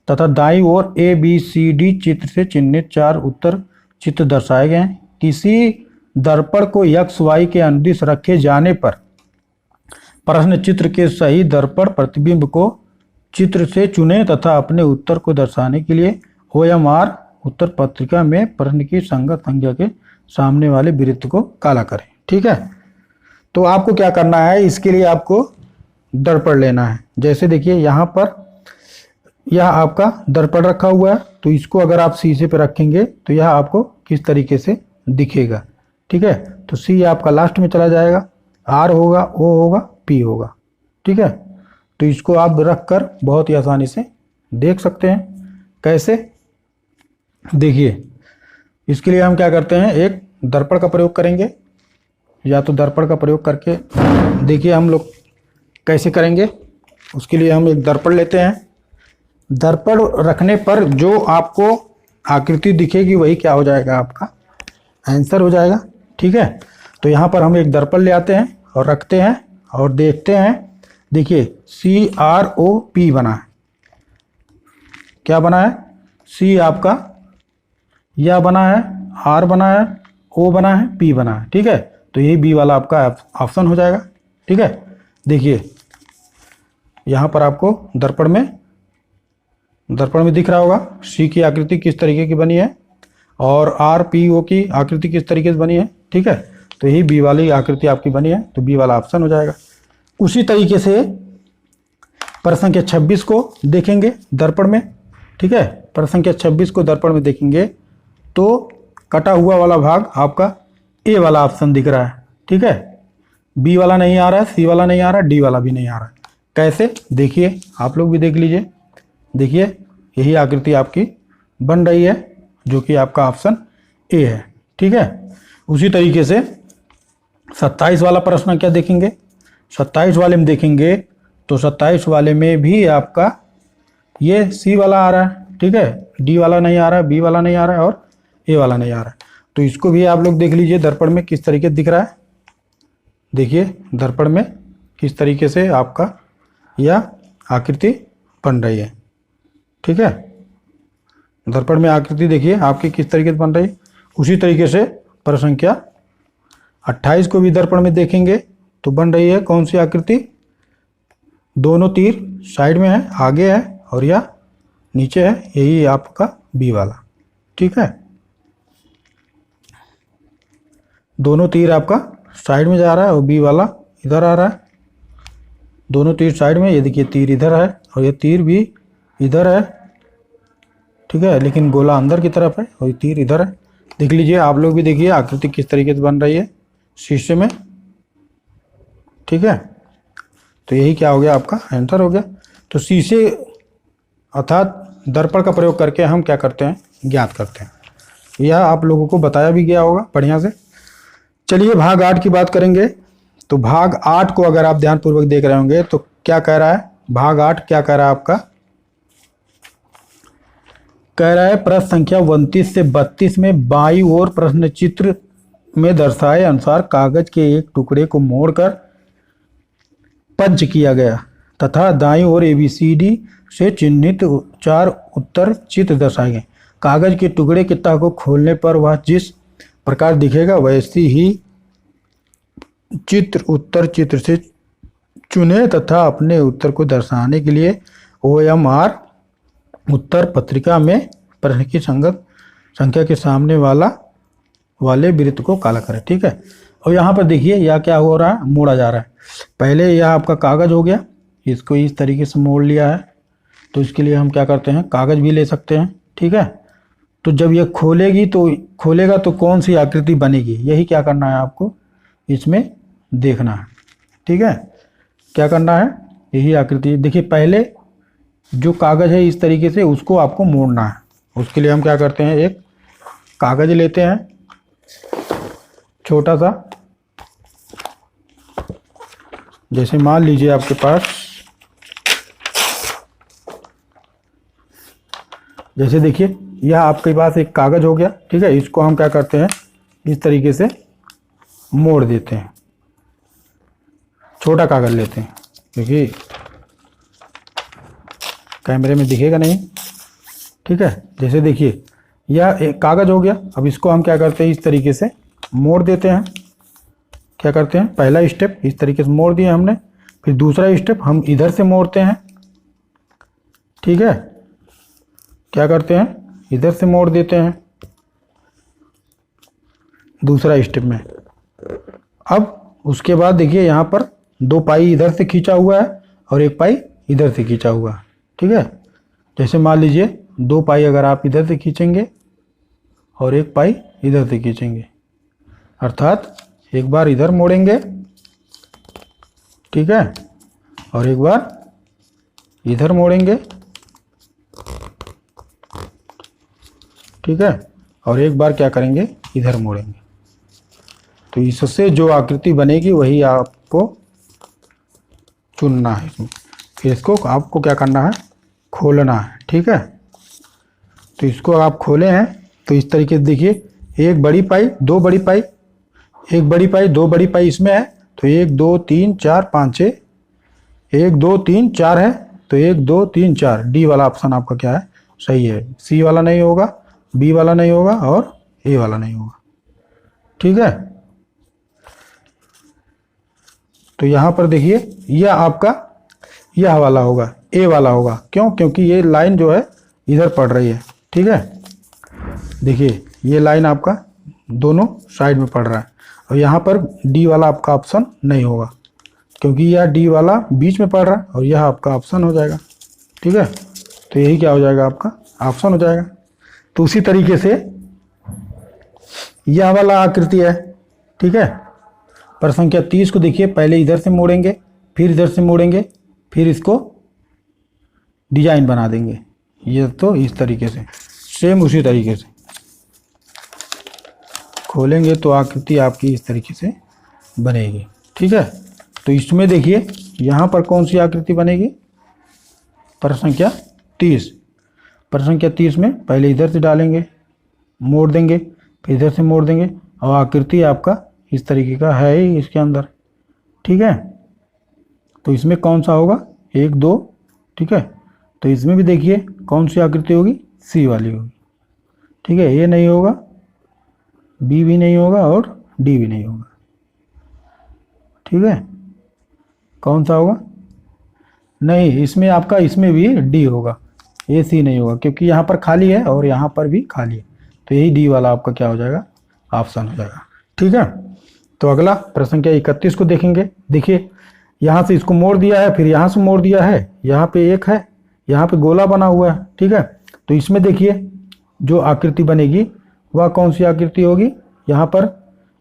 तथा दाईं ओर ए बी सी डी चित्र से चिन्हित 4 उत्तर चित्र दर्शाए गए हैं। किसी दर्पण को एक्स वाई के अनुदिश रखे जाने पर प्रश्न चित्र के सही दर्पण प्रतिबिंब को चित्र से चुनें तथा अपने उत्तर को दर्शाने के लिए OMR उत्तर पत्रिका में प्रश्न की संगत संख्या के सामने वाले वृत्त को काला करें, ठीक है। तो आपको क्या करना है, इसके लिए आपको दर्पण लेना है। जैसे देखिए यहाँ पर यह आपका दर्पण रखा हुआ है, तो इसको अगर आप शीशे पे रखेंगे तो यह आपको किस तरीके से दिखेगा, ठीक है। तो सी आपका लास्ट में चला जाएगा, आर होगा, ओ होगा, पी होगा, ठीक है। तो इसको आप रख कर बहुत ही आसानी से देख सकते हैं। कैसे देखिए, इसके लिए हम क्या करते हैं, एक दर्पण का प्रयोग करेंगे, या तो दर्पण का प्रयोग करके देखिए हम लोग कैसे करेंगे। उसके लिए हम एक दर्पण लेते हैं। दर्पण रखने पर जो आपको आकृति दिखेगी वही क्या हो जाएगा, आपका आंसर हो जाएगा, ठीक है। तो यहाँ पर हम एक दर्पण ले आते हैं और रखते हैं और देखते हैं। देखिए CROP बना है, क्या बना है, सी आपका यह बना है, आर बना है, ओ बना है, पी बना है, ठीक है। तो यही बी वाला आपका ऑप्शन हो जाएगा, ठीक है। देखिए यहाँ पर आपको दर्पण में दिख रहा होगा सी की आकृति किस तरीके की बनी है और RPO की आकृति किस तरीके से बनी है, ठीक है। तो यही बी वाली आकृति आपकी बनी है, तो बी वाला ऑप्शन हो जाएगा। उसी तरीके से प्रश्न संख्या 26 को देखेंगे दर्पण में, ठीक है। प्रश्न संख्या 26 को दर्पण में देखेंगे तो कटा हुआ वाला भाग आपका ए वाला ऑप्शन दिख रहा है, ठीक है। बी वाला नहीं आ रहा है, सी वाला नहीं आ रहा है, डी वाला भी नहीं आ रहा है। कैसे देखिए, आप लोग भी देख लीजिए। देखिए यही आकृति आपकी बन रही है जो कि आपका ऑप्शन ए है, ठीक है। उसी तरीके से 27 वाला प्रश्न क्या देखेंगे, 27 वाले में देखेंगे तो 27 वाले में भी आपका ये सी वाला आ रहा है, ठीक है। डी वाला नहीं आ रहा है, बी वाला नहीं आ रहा है और ए वाला नहीं आ रहा है। तो इसको भी आप लोग देख लीजिए दर्पण में किस तरीके से दिख रहा है। देखिए दर्पण में किस तरीके से आपका यह आकृति बन रही है, ठीक है। दर्पण में आकृति देखिए आपकी किस तरीके से बन रही है। उसी तरीके से प्रश्न संख्या 28 को भी दर्पण में देखेंगे तो बन रही है कौन सी आकृति, दोनों तीर साइड में है, आगे है और यह नीचे है, यही आपका बी वाला, ठीक है। दोनों तीर आपका साइड में जा रहा है और बी वाला इधर आ रहा है। दोनों तीर साइड में, ये देखिए तीर इधर है और ये तीर भी इधर है, ठीक है, लेकिन गोला अंदर की तरफ है और ये तीर इधर है। देख लीजिए आप लोग भी, देखिए आकृति किस तरीके से बन रही है शीशे में, ठीक है। तो यही क्या हो गया, आपका आंसर हो गया। तो शीशे अर्थात दर्पण का प्रयोग करके हम क्या करते हैं, ज्ञात करते हैं। यह आप लोगों को बताया भी गया होगा बढ़िया से। चलिए भाग 8 की बात करेंगे। तो भाग 8 को अगर आप ध्यानपूर्वक देख रहे होंगे तो क्या कह रहा है, भाग 8 क्या कह रहा है आपका, कह रहा है प्रश्न संख्या 29 से 32 में बाईं ओर प्रश्न चित्र में दर्शाए अनुसार कागज के एक टुकड़े को मोड़कर पंच किया गया तथा दाईं ओर ABCD से चिन्हित 4 उत्तर चित्र दर्शाए गए। कागज के टुकड़े के तह को खोलने पर वह जिस प्रकार दिखेगा वैसी ही चित्र उत्तर चित्र से चुने तथा अपने उत्तर को दर्शाने के लिए OMR उत्तर पत्रिका में प्रश्न की संख्या के सामने वाले वृत्त को काला करें। ठीक है, और यहाँ पर देखिए यह क्या हो रहा है, मोड़ा जा रहा है। पहले यह आपका कागज हो गया, इसको इस तरीके से मोड़ लिया है। तो इसके लिए हम क्या करते हैं, कागज भी ले सकते हैं। ठीक है, तो जब यह खोलेगा तो कौन सी आकृति बनेगी, यही क्या करना है आपको इसमें देखना है। ठीक है, क्या करना है, यही आकृति। देखिए पहले जो कागज है इस तरीके से उसको आपको मोड़ना है। उसके लिए हम क्या करते हैं, एक कागज लेते हैं छोटा सा, जैसे मान लीजिए आपके पास, जैसे देखिए यह आपके पास एक कागज हो गया। ठीक है, इसको हम क्या करते हैं, इस तरीके से मोड़ देते हैं। छोटा कागज लेते हैं क्योंकि कैमरे में दिखेगा नहीं। ठीक है, जैसे देखिए यह एक कागज हो गया। अब इसको हम क्या करते हैं, इस तरीके से मोड़ देते हैं। क्या करते हैं, पहला स्टेप इस तरीके से मोड़ दिया हमने, फिर दूसरा स्टेप हम इधर से मोड़ते हैं। ठीक है, क्या करते हैं, इधर से मोड़ देते हैं दूसरा स्टेप में। अब उसके बाद देखिए यहाँ पर 2 पाई इधर से खींचा हुआ है और 1 पाई इधर से खींचा हुआ है। ठीक है, जैसे मान लीजिए 2 पाई अगर आप इधर से खींचेंगे और 1 पाई इधर से खींचेंगे, अर्थात एक बार इधर मोड़ेंगे, ठीक है, और एक बार इधर मोड़ेंगे, ठीक है, और एक बार क्या करेंगे, इधर मोड़ेंगे। तो इससे जो आकृति बनेगी वही आपको चुनना है। फिर इसको आपको क्या करना है, खोलना है। ठीक है, तो इसको आप खोले हैं तो इस तरीके से देखिए, एक बड़ी पाई, 2 बड़ी पाई, एक बड़ी पाई, 2 बड़ी पाई इसमें है। तो 1 2 3 4 5 6, 1 2 3 4 है, तो 1 2 3 4, डी वाला ऑप्शन आपका क्या है, सही है। सी वाला नहीं होगा, बी वाला नहीं होगा और ए वाला नहीं होगा। ठीक है, तो यहाँ पर देखिए यह आपका यह वाला होगा, ए वाला होगा। क्यों, क्योंकि ये लाइन जो है इधर पड़ रही है। ठीक है, देखिए ये लाइन आपका दोनों साइड में पड़ रहा है, और यहाँ पर डी वाला आपका ऑप्शन नहीं होगा क्योंकि यह डी वाला बीच में पड़ रहा है और यह आपका ऑप्शन हो जाएगा। ठीक है, तो यही क्या हो जाएगा, आपका ऑप्शन हो जाएगा। तो उसी तरीके से यह वाला आकृति है। ठीक है, प्रश्न संख्या 30 को देखिए, पहले इधर से मोड़ेंगे, फिर इधर से मोड़ेंगे, फिर इसको डिजाइन बना देंगे। ये तो इस तरीके से, सेम उसी तरीके से खोलेंगे तो आकृति आपकी इस तरीके से बनेगी। ठीक है, तो इसमें देखिए यहाँ पर कौन सी आकृति बनेगी, प्रश्न संख्या 30। प्रश्न संख्या 30 में पहले इधर से डालेंगे, मोड़ देंगे, फिर इधर से मोड़ देंगे, और आकृति आपका इस तरीके का है ही इसके अंदर। ठीक है, तो इसमें कौन सा होगा, 1 2। ठीक है, तो इसमें भी देखिए कौन सी आकृति होगी, सी वाली होगी। ठीक है, ए नहीं होगा, बी भी नहीं होगा और डी भी नहीं होगा। ठीक है, कौन सा होगा, नहीं, इसमें आपका, इसमें भी डी होगा, ए सी नहीं होगा क्योंकि यहाँ पर खाली है और यहाँ पर भी खाली है। तो यही डी वाला आपका क्या हो जाएगा, ऑप्शन हो जाएगा। ठीक है, तो अगला प्रश्न संख्या 31 को देखेंगे। देखिए यहाँ से इसको मोड़ दिया है, फिर यहाँ से मोड़ दिया है, यहाँ पे एक है, यहाँ पे गोला बना हुआ है। ठीक है, तो इसमें देखिए जो आकृति बनेगी वह कौन सी आकृति होगी, यहाँ पर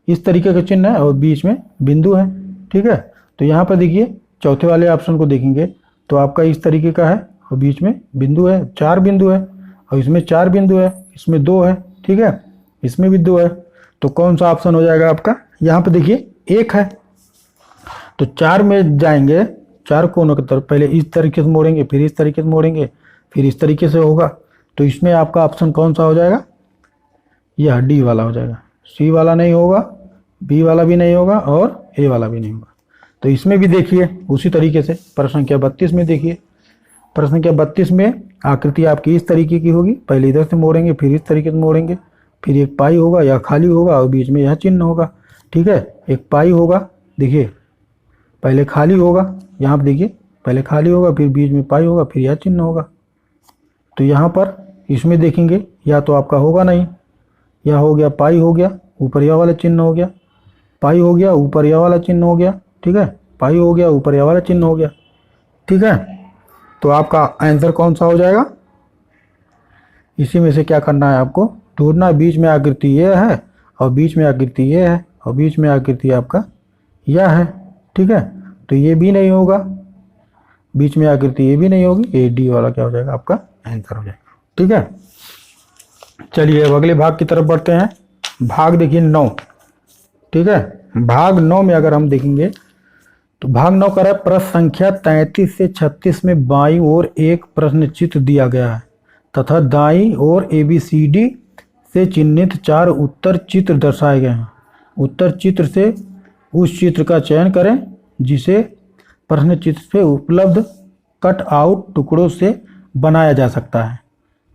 इस तरीके का चिन्ह है और बीच में बिंदु है। ठीक है, तो यहाँ पर देखिए चौथे वाले ऑप्शन को देखेंगे तो आपका इस तरीके का है और बीच में बिंदु है, 4 बिंदु है, और इसमें 4 बिंदु है, इसमें 2 है, ठीक है, इसमें भी 2 है। तो कौन सा ऑप्शन हो जाएगा आपका? यहाँ पे देखिए 1 है, तो 4 में जाएंगे, 4 कोनों की तरफ पहले इस तरीके से मोड़ेंगे, फिर इस तरीके से मोड़ेंगे, फिर इस तरीके से होगा। तो इसमें आपका ऑप्शन कौन सा हो जाएगा? यह डी वाला हो जाएगा। सी वाला नहीं होगा, बी वाला भी नहीं होगा, और ए वाला भी नहीं होगा। तो इसमें भी देखिए उसी तरीके से प्रश्न संख्या 32 में देखिए, प्रश्न संख्या 32 में आकृति आपकी इस तरीके की होगी, पहले इधर से मोड़ेंगे, फिर इस तरीके से मोड़ेंगे, फिर एक पाई होगा या खाली होगा और बीच में यह चिन्ह होगा, ठीक है। एक पाई होगा, देखिए पहले खाली होगा, यहाँ पर देखिए पहले खाली होगा, फिर बीच में पाई होगा, फिर यह चिन्ह होगा। तो यहाँ पर इसमें देखेंगे या तो आपका होगा नहीं, यह हो गया पाई हो गया, ऊपर यह वाला चिन्ह हो गया, पाई हो गया, ऊपर यह वाला चिन्ह हो गया, ठीक है, पाई हो गया, ऊपर यह वाला चिन्ह हो गया, ठीक है। तो आपका आंसर कौन सा हो जाएगा? इसी में से क्या करना है आपको? ढूंढना, बीच में आकृति ये है और बीच में आकृति ये है और बीच में आकृति आपका यह है, ठीक है। तो ये भी नहीं होगा, बीच में आकृति ये भी नहीं होगी, ये डी वाला क्या हो जाएगा? आपका आंसर हो जाएगा, ठीक है। चलिए अब अगले भाग की तरफ बढ़ते हैं। भाग देखिए 9, ठीक है। भाग 9 में अगर हम देखेंगे तो भाग 9 का प्रश्न संख्या 33 से 36 में बाईं ओर एक प्रश्न चित्र दिया गया है तथा दाईं ओर ABCD से चिन्हित 4 उत्तर चित्र दर्शाए गए हैं। उत्तर चित्र से उस चित्र का चयन करें जिसे प्रश्न चित्र से उपलब्ध कट आउट टुकड़ों से बनाया जा सकता है।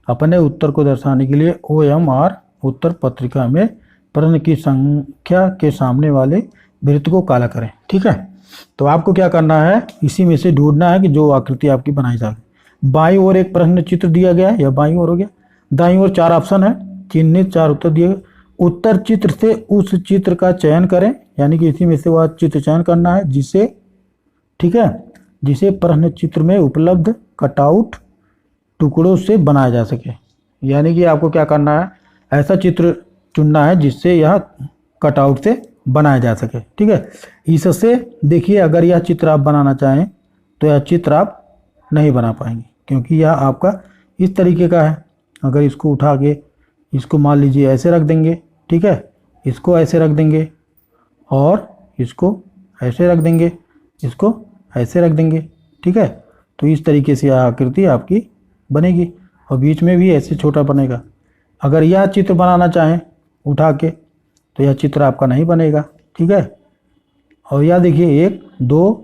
अपने उत्तर को दर्शाने के लिए OMR उत्तर पत्रिका में प्रश्न की संख्या के सामने वाले वृत्त को काला करें, ठीक है। तो आपको क्या करना है? इसी में से ढूंढना है कि जो आकृति आपकी बनाई जाए। बाईं ओर एक प्रश्न चित्र दिया गया है, या बाईं ओर हो गया, दाईं ओर 4 ऑप्शन है, चिन्हित 4 उत्तर दिए गए। उत्तर चित्र से उस चित्र का चयन करें, यानी कि इसी में से वह चित्र चयन करना है जिसे, ठीक है, जिसे प्रश्न चित्र में उपलब्ध कटआउट टुकड़ों से बनाया जा सके। यानी कि आपको क्या करना है? ऐसा चित्र चुनना है जिससे यह कटआउट से बनाया जा सके, ठीक है। इससे देखिए अगर यह चित्र आप बनाना चाहें तो यह चित्र आप नहीं बना पाएंगे, क्योंकि यह आपका इस तरीके का है। अगर इसको उठा के इसको मान लीजिए ऐसे रख देंगे, ठीक है, इसको ऐसे रख देंगे और इसको ऐसे रख देंगे, इसको ऐसे रख देंगे, ठीक है। तो इस तरीके से यह आकृति आपकी बनेगी और बीच में भी ऐसे छोटा बनेगा। अगर यह चित्र बनाना चाहें उठा के तो यह चित्र आपका नहीं बनेगा, ठीक है। और यह देखिए 1 2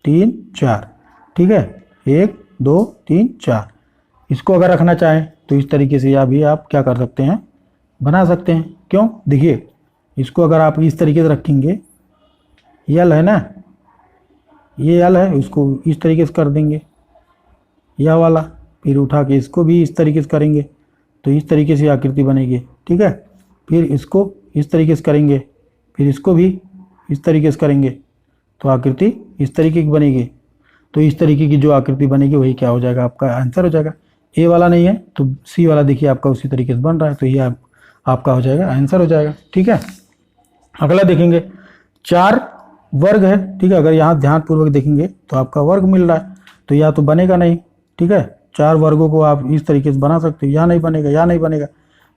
3 4, ठीक है, 1 2 3 4। इसको अगर रखना चाहें तो इस तरीके से यह भी आप क्या कर सकते हैं? बना सकते हैं। क्यों? देखिए इसको अगर आप इस तरीके से रखेंगे, यल है ना, ये यल है, इसको इस तरीके से कर देंगे यह वाला, फिर उठा के इसको भी इस तरीके से करेंगे तो इस तरीके से आकृति बनेगी, ठीक है। फिर इसको इस तरीके से करेंगे, फिर इसको भी इस तरीके से करेंगे तो आकृति इस तरीके की बनेगी। तो इस तरीके की जो आकृति बनेगी वही क्या हो जाएगा? आपका आंसर हो जाएगा। ए वाला नहीं है तो सी वाला देखिए आपका उसी तरीके से बन रहा है, तो ये आपका हो जाएगा, आंसर हो जाएगा, ठीक है। अगला देखेंगे 4 वर्ग है, ठीक है। अगर यहाँ ध्यानपूर्वक देखेंगे तो आपका वर्ग मिल रहा है, तो यह तो बनेगा नहीं, ठीक है। 4 वर्गों को आप इस तरीके से बना सकते हो, यहाँ नहीं बनेगा, यहाँ नहीं बनेगा।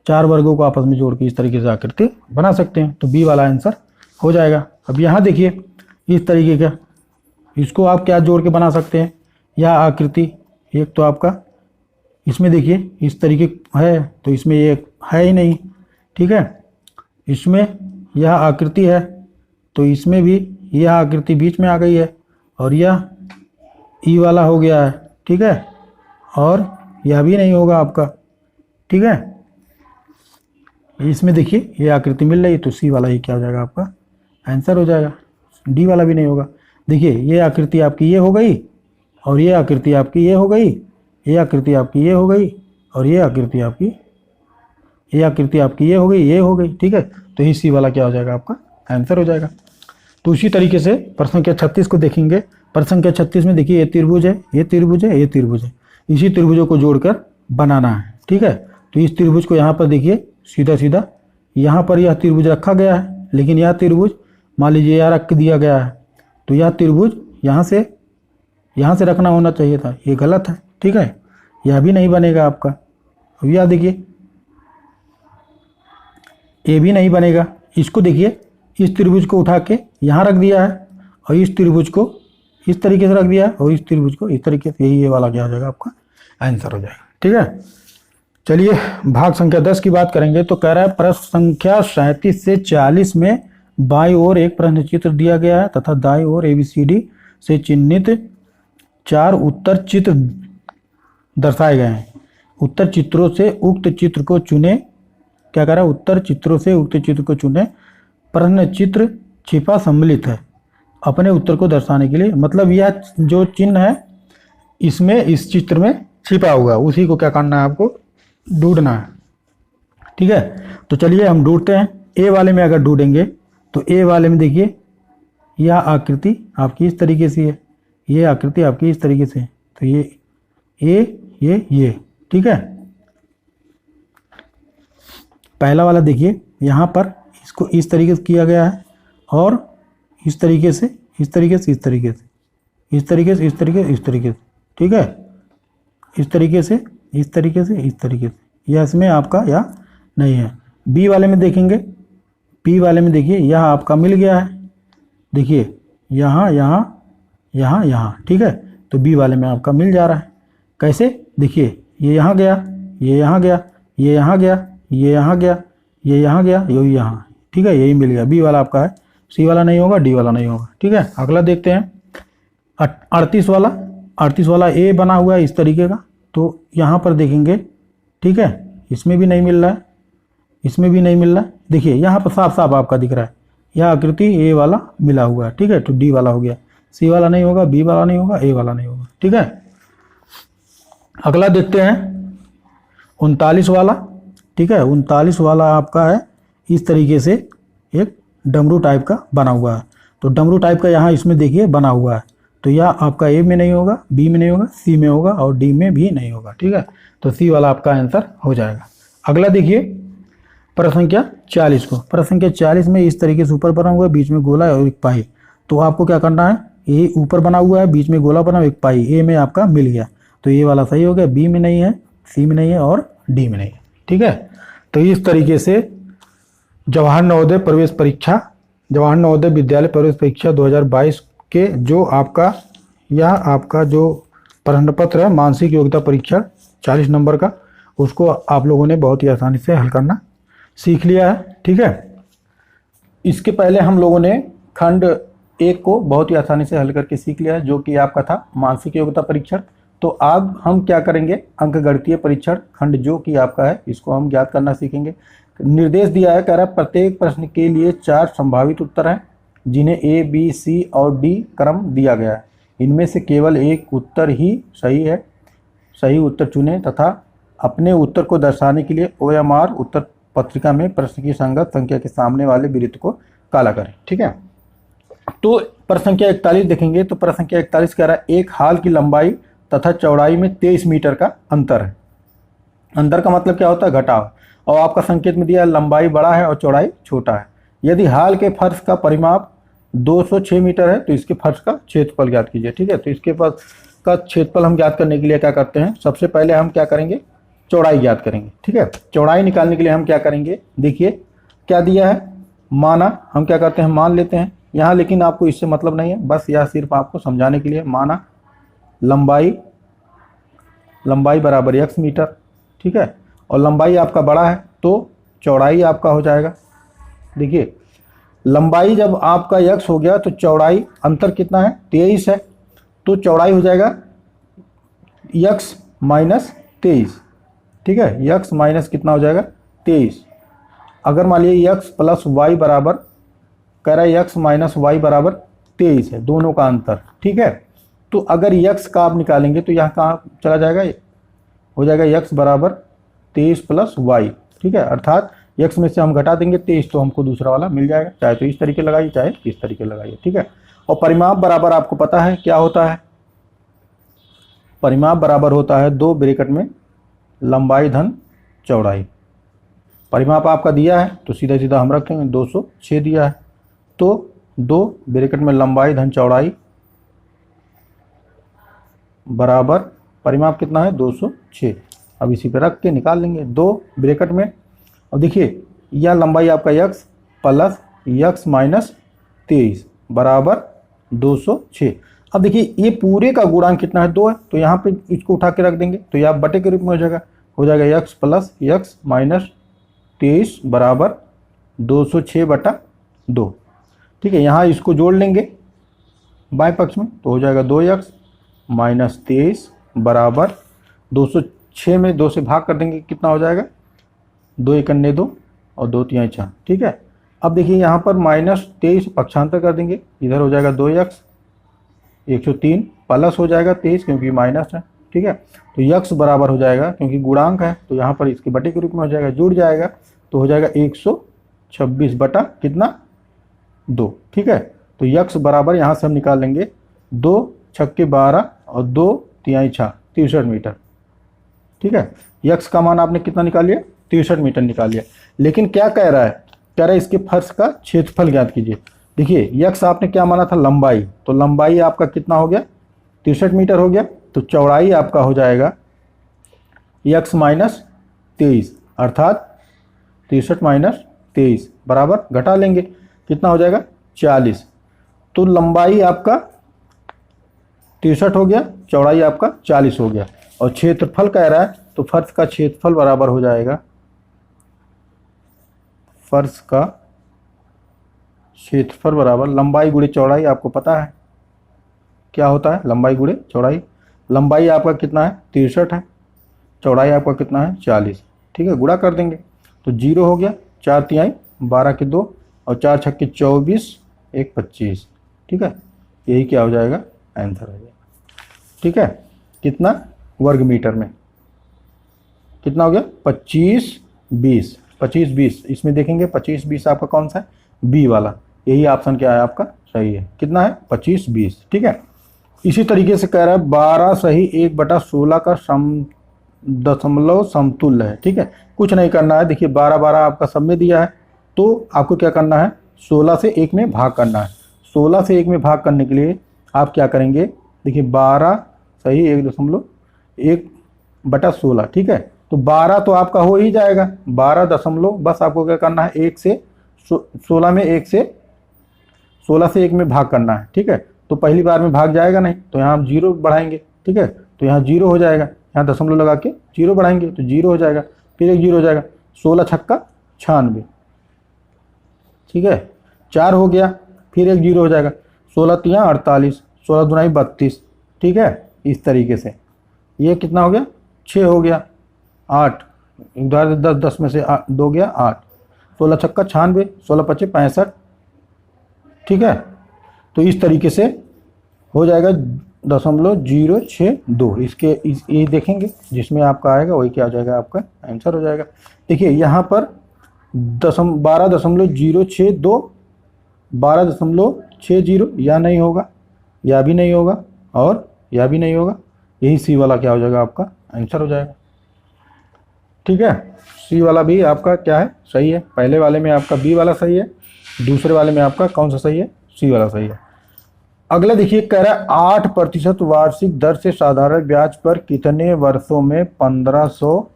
4 वर्गों को आपस में जोड़ के इस तरीके से आकृति बना सकते हैं, तो बी वाला आंसर हो जाएगा। अब यहाँ देखिए इस तरीके का, इसको आप क्या जोड़ के बना सकते हैं? यह आकृति एक तो आपका इसमें देखिए इस तरीके है, तो इसमें एक है ही नहीं, ठीक है। इसमें यह आकृति है तो इसमें भी यह आकृति बीच में आ गई है और यह ई वाला हो गया है, ठीक है। और यह भी नहीं होगा आपका, ठीक है। इसमें देखिए ये आकृति मिल रही है तो सी वाला ही क्या हो जाएगा? आपका आंसर हो जाएगा। डी वाला भी नहीं होगा। देखिए ये आकृति आपकी ये हो गई और ये आकृति आपकी ये हो गई, ये आकृति आपकी ये हो गई और ये आकृति आपकी ये हो गई, ये हो गई, ठीक है। तो ही सी वाला क्या हो जाएगा? आपका आंसर हो जाएगा। तो उसी तरीके से प्रश्न संख्या 36 को देखेंगे। प्रश्न संख्या 36 में देखिए ये त्रिभुज है, ये त्रिभुज है, ये त्रिभुज है, इसी त्रिभुजों को जोड़कर बनाना है, ठीक है। तो इस त्रिभुज को यहाँ पर देखिए सीधा सीधा यहाँ पर यह त्रिभुज रखा गया है, लेकिन यह त्रिभुज मान लीजिए यहाँ रख दिया गया है, तो यह त्रिभुज यहाँ से रखना होना चाहिए था, ये गलत है, ठीक है, यह भी नहीं बनेगा आपका। अब यह देखिए ये भी नहीं बनेगा। इसको देखिए, इस त्रिभुज को उठा के यहाँ रख दिया है और इस त्रिभुज को इस तरीके से रख दिया है और इस त्रिभुज को इस तरीके से, यही ये वाला क्या हो जाएगा आपका आंसर हो जाएगा। ठीक है, चलिए भाग संख्या 10 की बात करेंगे। तो कह रहा है प्रश्न संख्या 37 से 40 में बाईं ओर एक प्रश्न चित्र दिया गया है तथा दाईं ओर ABCD से चिन्हित 4 उत्तर चित्र दर्शाए गए हैं। उत्तर चित्रों से उक्त चित्र को चुने। क्या कह रहा है, उत्तर चित्रों से उक्त चित्र को चुने। प्रश्न चित्र छिपा सम्मिलित है अपने उत्तर को दर्शाने के लिए। मतलब यह जो चिन्ह है इसमें इस चित्र में छिपा हुआ है, उसी को क्या करना है, आपको ढूंढना है। ठीक है, तो चलिए हम ढूंढते हैं। ए वाले में अगर ढूंढेंगे तो ए वाले में देखिए यह आकृति आपकी इस तरीके से है, ये आकृति आपकी इस तरीके से है। तो ये ठीक है। पहला वाला देखिए यहाँ पर इसको इस तरीके से किया गया है और इस तरीके से इस तरीके से इस तरीके से इस तरीके से इस तरीके से इस तरीके से, ठीक है, इस तरीके से इस तरीके से इस तरीके से। यह इसमें आपका या नहीं है। बी वाले में देखेंगे, बी वाले में देखिए यह आपका मिल गया है। देखिए यहाँ यहाँ यहाँ यहाँ, ठीक है। तो बी वाले में आपका मिल जा रहा है। कैसे, देखिए ये यहाँ गया, ये यहाँ गया, ये यहाँ गया, ये यहाँ गया, ये यहाँ गया, यही यहाँ, ठीक है, यही मिल गया। बी वाला आपका है। सी वाला नहीं होगा, डी वाला नहीं होगा। ठीक है, अगला देखते हैं 38 वाला। 38 वाला ए बना हुआ है इस तरीके का। तो यहाँ पर देखेंगे, ठीक है, इसमें भी नहीं मिल रहा है, इसमें भी नहीं मिल रहा है। देखिए यहाँ पर साफ साफ आपका दिख रहा है, यह आकृति ए वाला मिला हुआ है। ठीक है, तो डी वाला हो गया। सी वाला नहीं होगा, बी वाला नहीं होगा, ए वाला नहीं होगा। ठीक है, अगला देखते हैं 39 वाला। ठीक है, 39 वाला आपका है इस तरीके से एक डमरू टाइप का बना हुआ है। तो डमरू टाइप का यहाँ इसमें देखिए बना हुआ है। तो यह आपका ए में नहीं होगा, बी में नहीं होगा, सी में होगा और डी में भी नहीं होगा। ठीक है, तो सी वाला आपका आंसर हो जाएगा। अगला देखिए प्रश्न संख्या 40 को। प्रश्न संख्या 40 में इस तरीके से ऊपर बना हुआ है, बीच में गोला और एक पाई। तो आपको क्या करना है, ये ऊपर बना हुआ है, बीच में गोला बना हुआ, एक पाई ए में आपका मिल गया। तो ये वाला सही हो गया। बी में नहीं है, सी में नहीं है और डी में नहीं है। ठीक है, तो इस तरीके से जवाहर नवोदय प्रवेश परीक्षा, जवाहर नवोदय विद्यालय प्रवेश परीक्षा 2022 के जो आपका यह आपका जो प्रश्न पत्र है मानसिक योग्यता परीक्षा 40 नंबर का, उसको आप लोगों ने बहुत ही आसानी से हल करना सीख लिया है। ठीक है, इसके पहले हम लोगों ने खंड 1 को बहुत ही आसानी से हल करके सीख लिया है, जो कि आपका था मानसिक योग्यता परीक्षण। तो अब हम क्या करेंगे, अंकगणितीय परीक्षण खंड जो कि आपका है, इसको हम ज्ञात करना सीखेंगे। निर्देश दिया है, कह रहा है प्रत्येक प्रश्न के लिए 4 संभावित उत्तर हैं जिन्हें ए, बी, सी और डी क्रम दिया गया है। इनमें से केवल एक उत्तर ही सही है। सही उत्तर चुनें तथा अपने उत्तर को दर्शाने के लिए OMR उत्तर पत्रिका में प्रश्न की संगत संख्या के सामने वाले वृत्त को काला करें। ठीक है, तो प्रश्न संख्या 41 देखेंगे। तो प्रश्न संख्या 41 कह रहा है एक हाल की लंबाई तथा चौड़ाई में 23 मीटर का अंतर है। अंतर का मतलब क्या होता है, घटाव। और आपका संकेत में दिया है लंबाई बड़ा है और चौड़ाई छोटा है। यदि हाल के फर्श का परिमाप 206 मीटर है तो इसके फर्श का क्षेत्रफल ज्ञात कीजिए। ठीक है, तो इसके पास का क्षेत्रफल हम ज्ञात करने के लिए क्या करते हैं, सबसे पहले हम क्या करेंगे, चौड़ाई ज्ञात करेंगे। ठीक है, चौड़ाई निकालने के लिए हम क्या करेंगे, देखिए क्या दिया है, माना, हम क्या करते हैं मान लेते हैं यहाँ, लेकिन आपको इससे मतलब नहीं है, बस यह सिर्फ आपको समझाने के लिए। माना लंबाई बराबर x मीटर। ठीक है, और लंबाई आपका बड़ा है तो चौड़ाई आपका हो जाएगा। देखिए लंबाई जब आपका x हो गया तो चौड़ाई अंतर कितना है, 23 है। तो चौड़ाई हो जाएगा x माइनस 23। ठीक है, x माइनस कितना हो जाएगा 23। अगर मान लीजिए x प्लस वाई बराबर, कह रहा है x माइनस वाई बराबर 23 है, दोनों का अंतर। ठीक है, तो अगर x का आप निकालेंगे तो यहाँ कहाँ चला जाएगा, हो जाएगा x बराबर 23 प्लस वाई। ठीक है, अर्थात x में से हम घटा देंगे 23 तो हमको दूसरा वाला मिल जाएगा। चाहे तो इस तरीके लगाइए, चाहे इस तरीके लगाइए। ठीक है, और परिमाप बराबर आपको पता है क्या होता है, परिमाप बराबर होता है 2 ब्रैकेट में लंबाई धन चौड़ाई। परिमाप आपका दिया है तो सीधा सीधा हम रखेंगे 206 दिया है, तो 2 ब्रैकेट में लंबाई धन चौड़ाई बराबर परिमाप कितना है 206। अब इसी पे रख के निकाल लेंगे 2 ब्रैकेट में। अब देखिए यह लंबाई आपका x प्लस x माइनस 23 बराबर 206। अब देखिए ये पूरे का गुणांक कितना है 2 है, तो यहाँ पे इसको उठा के रख देंगे तो यह बटे के रूप में हो जाएगा x प्लस x माइनस 23 बराबर 206 बटा 2। ठीक है, यहाँ इसको जोड़ लेंगे बाएं पक्ष में तो हो जाएगा 2x माइनस 23 बराबर 206 में 2 से भाग कर देंगे, कितना हो जाएगा 2 एकन्ने 2 और 2 तिहाई 6। ठीक है, अब देखिए यहाँ पर माइनस 23 पक्षांतर कर देंगे, इधर हो जाएगा 2x 103 प्लस हो जाएगा 23 क्योंकि माइनस है। ठीक है, तो x बराबर हो जाएगा क्योंकि गुणांक है तो यहाँ पर इसके बटे के रूप में हो जाएगा, जुड़ जाएगा तो हो जाएगा 126 बटा कितना 2। ठीक है, तो x बराबर यहाँ से हम निकाल लेंगे 2 छक्के 12 और 2 तिहाई 6 63 मीटर। ठीक है, x का मान आपने कितना निकाल लिया 63 मीटर निकाल लिया। लेकिन क्या कह रहा है, कह रहा है इसके फर्श का क्षेत्रफल ज्ञात कीजिए। देखिए x आपने क्या माना था लंबाई, तो लंबाई आपका कितना हो गया 63 मीटर हो गया, तो चौड़ाई आपका हो जाएगा x माइनस 23 अर्थात 63 माइनस 23 बराबर घटा लेंगे कितना हो जाएगा 40। तो लंबाई आपका 63 हो गया, चौड़ाई आपका 40 हो गया और क्षेत्रफल कह रहा है तो फर्श का क्षेत्रफल बराबर हो जाएगा, फर्श का क्षेत्रफल बराबर लंबाई गुणे चौड़ाई। आपको पता है क्या होता है लंबाई गुणे चौड़ाई। लंबाई आपका कितना है 63 है, चौड़ाई आपका कितना है 40। ठीक है, गुणा कर देंगे तो 0 हो गया, 4 तिहाई 12 के 2 और 4 छक्के 24 1 25। ठीक है, यही क्या हो जाएगा आंसर हो जाएगा। ठीक है, कितना वर्ग मीटर में कितना हो गया 25 20 25 20। इसमें देखेंगे 25 20 आपका कौन सा है बी वाला, यही ऑप्शन क्या है आपका सही है। कितना है 25 20। ठीक है, इसी तरीके से कह रहा है 12 सही 1/16 का दशमलव समतुल्य है। ठीक है, कुछ नहीं करना है, देखिए 12 12 आपका सब में दिया है तो आपको क्या करना है 16 से 1 में भाग करना है। 16 से 1 में भाग करने के लिए आप क्या करेंगे, देखिए 12 सही 1.1/16। ठीक है, तो 12 तो आपका हो ही जाएगा 12 दशमलव, बस आपको क्या करना है 1 से 16 में 1 से 16 से 1 में भाग करना है। ठीक है, तो पहली बार में भाग जाएगा नहीं तो यहाँ हम 0 बढ़ाएंगे। ठीक है, तो यहाँ 0 हो जाएगा, यहाँ दशमलव लगा के 0 बढ़ाएंगे तो 0 हो जाएगा, फिर एक 0 हो जाएगा, 16 छक्का 96। ठीक है, 4 हो गया, फिर एक 0 हो जाएगा, 16 तिया 48, 16 दुनाई 32। ठीक है, इस तरीके से ये कितना हो गया 6 हो गया, 8 इधर 10 10 में से 2 गया 8, 16 छक्का 96, 16 पचे 65। ठीक है, तो इस तरीके से हो जाएगा 0.062। इसके ये देखेंगे जिसमें आपका आएगा वही क्या हो जाएगा आपका आंसर हो जाएगा। देखिए यहाँ पर 12.062 12.60 या नहीं होगा, या भी नहीं होगा और या भी नहीं होगा, यही सी वाला क्या हो जाएगा आपका आंसर हो जाएगा। ठीक है, सी वाला भी आपका क्या है सही है। पहले वाले में आपका बी वाला सही है, दूसरे वाले में आपका कौन सा सही है सी वाला सही है। अगला देखिए कह रहा है 8% वार्षिक दर से साधारण ब्याज पर कितने वर्षों में 1500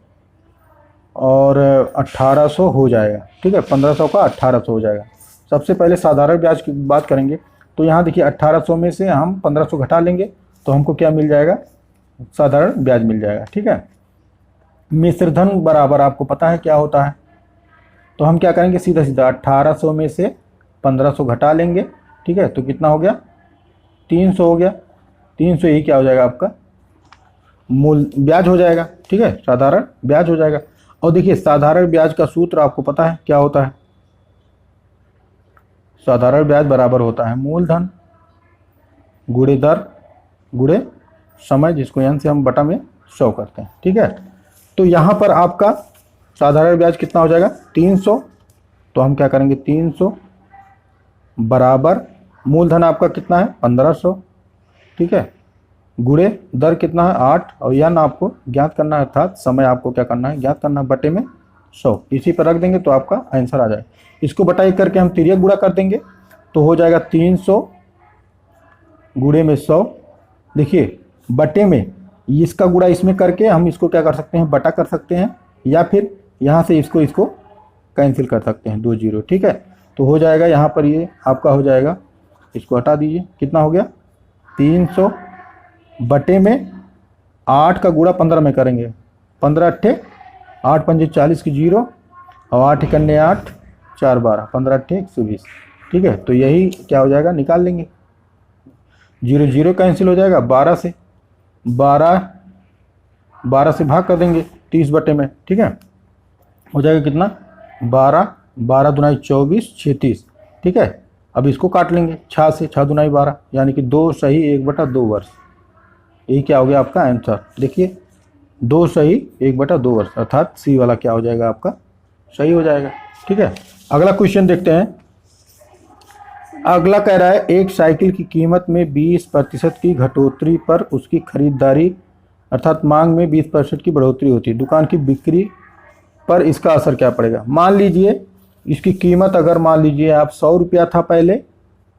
और 1800 हो जाएगा। ठीक है, 1500 का 1800 हो जाएगा। सबसे पहले साधारण ब्याज की बात करेंगे तो यहाँ देखिए 1800 में से हम 1500 घटा लेंगे तो हमको क्या मिल जाएगा साधारण ब्याज मिल जाएगा। ठीक है, मिश्रधन बराबर आपको पता है क्या होता है, तो हम क्या करेंगे सीधा सीधा 1800 में से 1500 घटा लेंगे। ठीक है, तो कितना हो गया 300 हो गया, 300 ही क्या हो जाएगा आपका मूल ब्याज हो जाएगा। ठीक है, साधारण ब्याज हो जाएगा। और देखिए साधारण ब्याज का सूत्र आपको पता है क्या होता है, साधारण ब्याज बराबर होता है मूलधन गुणे दर गुणे समय, जिसको एन से हम बटा में 100 करते हैं। ठीक है, तो यहाँ पर आपका साधारण ब्याज कितना हो जाएगा 300, तो हम क्या करेंगे 300 बराबर मूलधन आपका कितना है 1500। ठीक है, गुणे दर कितना है 8 और यन आपको ज्ञात करना है, अर्थात समय आपको क्या करना है ज्ञात करना है, बटे में 100 इसी पर रख देंगे तो आपका आंसर आ जाए। इसको बटाई करके हम तिर्यक गुणा कर देंगे तो हो जाएगा 300 गुणे में 100। देखिए बटे में इसका गुणा इसमें करके हम इसको क्या कर सकते हैं, बटा कर सकते हैं, या फिर यहाँ से इसको कैंसिल कर सकते हैं, 2 जीरो। ठीक है, तो हो जाएगा यहाँ पर ये आपका हो जाएगा, इसको हटा दीजिए, कितना हो गया 300 बटे में 8 का गुणा 15 में करेंगे, 15 अट्ठे 8 पंजे 40 की जीरो और 8 इकन्ने 8 4 12 15 अट्ठे 120। ठीक है, तो यही क्या हो जाएगा, निकाल लेंगे, 0 0 कैंसिल हो जाएगा, 12 से 12 से भाग कर देंगे 30 बटे में। ठीक है, हो जाएगा कितना 12 12 दुनाई 24 36। ठीक है, अब इसको काट लेंगे 6 से, 6 दुनाई 12 यानी कि 2 सही 1/2 वर्ष। यही क्या हो गया आपका आंसर, देखिए 2 सही 1/2 वर्ष, अर्थात सी वाला क्या हो जाएगा आपका सही हो जाएगा। ठीक है, अगला क्वेश्चन देखते हैं। अगला कह रहा है एक साइकिल की कीमत में 20% की घटोतरी पर उसकी खरीदारी अर्थात मांग में 20% की बढ़ोतरी होती है, दुकान की बिक्री पर इसका असर क्या पड़ेगा। मान लीजिए इसकी कीमत अगर मान लीजिए आप 100 रुपया था पहले,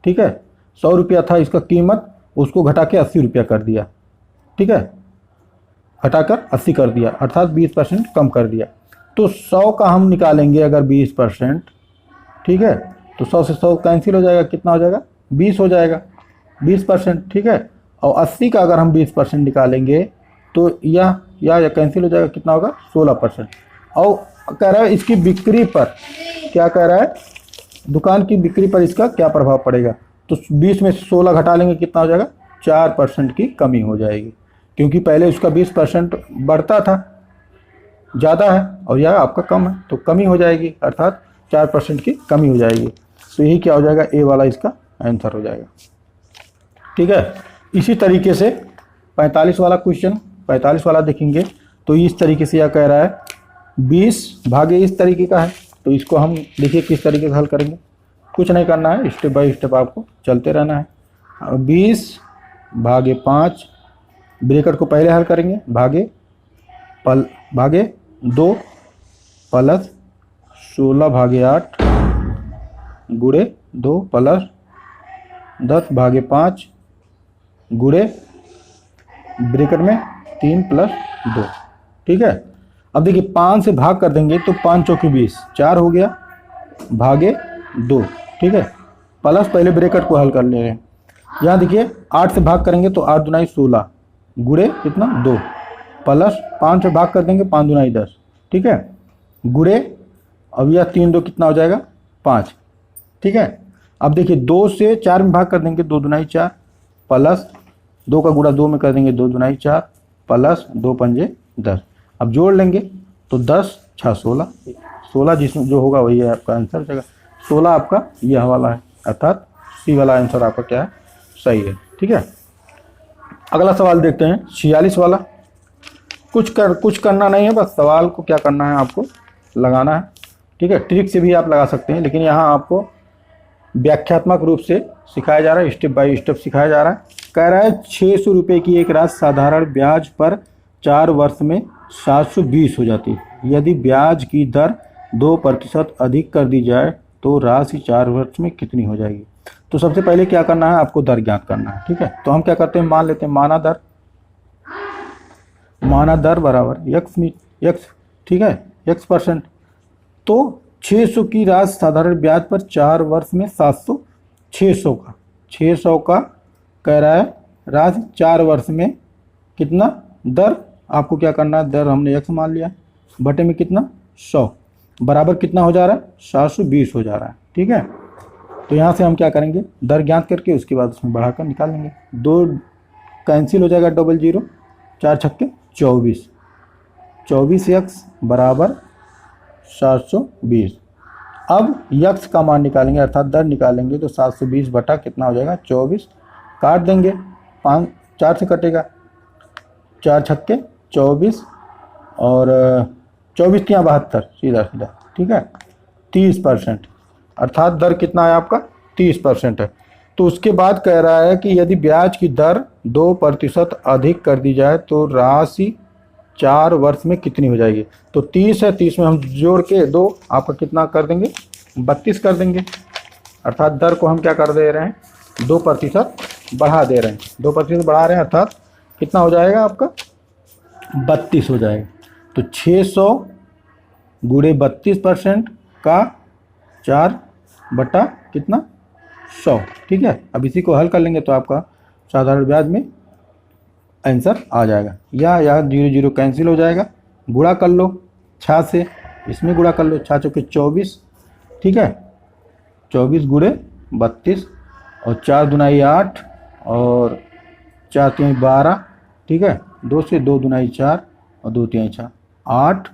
ठीक है 100 रुपया था इसका कीमत, उसको घटा के 80 रुपया कर दिया। ठीक है, घटाकर 80 कर दिया अर्थात 20% कम कर दिया। तो 100 का हम निकालेंगे अगर 20%, ठीक है, तो 100 से 100 कैंसिल हो जाएगा, कितना हो जाएगा 20 हो जाएगा 20%। ठीक है, और 80 का अगर हम 20% निकालेंगे तो यह कैंसिल हो जाएगा, कितना होगा 16%। और कह रहा है इसकी बिक्री पर, क्या कह रहा है दुकान की बिक्री पर इसका क्या प्रभाव पड़ेगा। तो 20 में से 16 घटा लेंगे, कितना हो जाएगा 4% की कमी हो जाएगी, क्योंकि पहले उसका 20% बढ़ता था, ज़्यादा है और यह आपका कम है, तो कमी हो जाएगी अर्थात 4% की कमी हो जाएगी। तो यही क्या हो जाएगा ए वाला इसका आंसर हो जाएगा। ठीक है, इसी तरीके से 45 वाला क्वेश्चन, 45 वाला देखेंगे तो इस तरीके से यह कह रहा है 20 भागे इस तरीके का है, तो इसको हम देखिए किस तरीके से हल करेंगे। कुछ नहीं करना है, स्टेप बाय स्टेप आपको चलते रहना है। 20 भागे 5 ब्रैकेट को पहले हल करेंगे, भागे 2 प्लस 16 भागे 8 गुणे 2 प्लस 10 भागे 5 गुणे ब्रैकेट में 3 प्लस 2। ठीक है, अब देखिए 5 से भाग कर देंगे तो 5 चौकी 20 4 हो गया भागे 2। ठीक है, प्लस पहले ब्रैकेट को हल कर ले रहे हैं। यहाँ देखिए 8 से भाग करेंगे तो 8 दुनाई 16 गुणे कितना 2 प्लस 5 से भाग कर देंगे 5 दुनाई 10। ठीक है, गुणे अब यह 3 2 कितना हो जाएगा 5। ठीक है, अब देखिए 2 से 4 में भाग कर देंगे 2 दुनाई 4 प्लस 2 का गुणा 2 में कर देंगे 2 दुनाई 4 प्लस 2 पंजे 10। अब जोड़ लेंगे तो 10 6 16 16 जिसमें जो होगा वही है आपका आंसर हो जाएगा। 16 आपका यह वाला है, अर्थात सी वाला आंसर आपका क्या है सही है। ठीक है, अगला सवाल देखते हैं 46 वाला। कुछ करना नहीं है, बस सवाल को क्या करना है आपको लगाना है। ठीक है, ट्रिक से भी आप लगा सकते हैं, लेकिन यहाँ आपको व्याख्यात्मक रूप से सिखाया जा रहा है, स्टेप बाय स्टेप सिखाया जा रहा है। कह रहा है 600 रुपये की एक राशि साधारण ब्याज पर 4 वर्ष में 720 हो जाती है। यदि ब्याज की दर 2% अधिक कर दी जाए तो राशि 4 वर्ष में कितनी हो जाएगी। तो सबसे पहले क्या करना है, आपको दर ज्ञात करना है। ठीक है, तो हम क्या करते हैं, मान लेते हैं माना दर बराबर एक्स। ठीक है, x%। तो 600 की राशि साधारण ब्याज पर 4 वर्ष में 600 का कह रहा है राशि 4 वर्ष में कितना दर, आपको क्या करना है, दर हमने x मान लिया, बटे में कितना 100 बराबर कितना हो जा रहा है 720 हो जा रहा है। ठीक है, तो यहाँ से हम क्या करेंगे, दर ज्ञात करके उसके बाद उसमें बढ़ाकर निकाल लेंगे। 2 कैंसिल हो जाएगा, 00 4 छक्के 24x बराबर 720। अब यक्स का मान निकालेंगे अर्थात दर निकालेंगे तो 720 बटा कितना हो जाएगा 24, काट देंगे 5 4 से कटेगा, 4 छक्के 24 और 24 के 72 सीधा। ठीक है, 30% अर्थात दर कितना है आपका 30% है। तो उसके बाद कह रहा है कि यदि ब्याज की दर 2% अधिक कर दी जाए तो राशि 4 वर्ष में कितनी हो जाएगी। तो 30 है, 30 में हम जोड़ के 2 आपका कितना कर देंगे 32 कर देंगे, अर्थात दर को हम क्या कर दे रहे हैं 2% बढ़ा दे रहे हैं, 2% बढ़ा रहे हैं, अर्थात कितना हो जाएगा आपका 32 हो जाएगा। तो 600 गुणे 32% का 4 बटा कितना 100। ठीक है, अब इसी को हल कर लेंगे तो आपका साधारण ब्याज में आंसर आ जाएगा। या 0 0 कैंसिल हो जाएगा, गुणा कर लो 6 से, इसमें गुणा कर लो 6 चौके 24। ठीक है, 24 गुणे 32 और 4 दुनाई 8 और 4 3 12। ठीक है, 2 से 2 दुनाई 4 और 2 3 6 8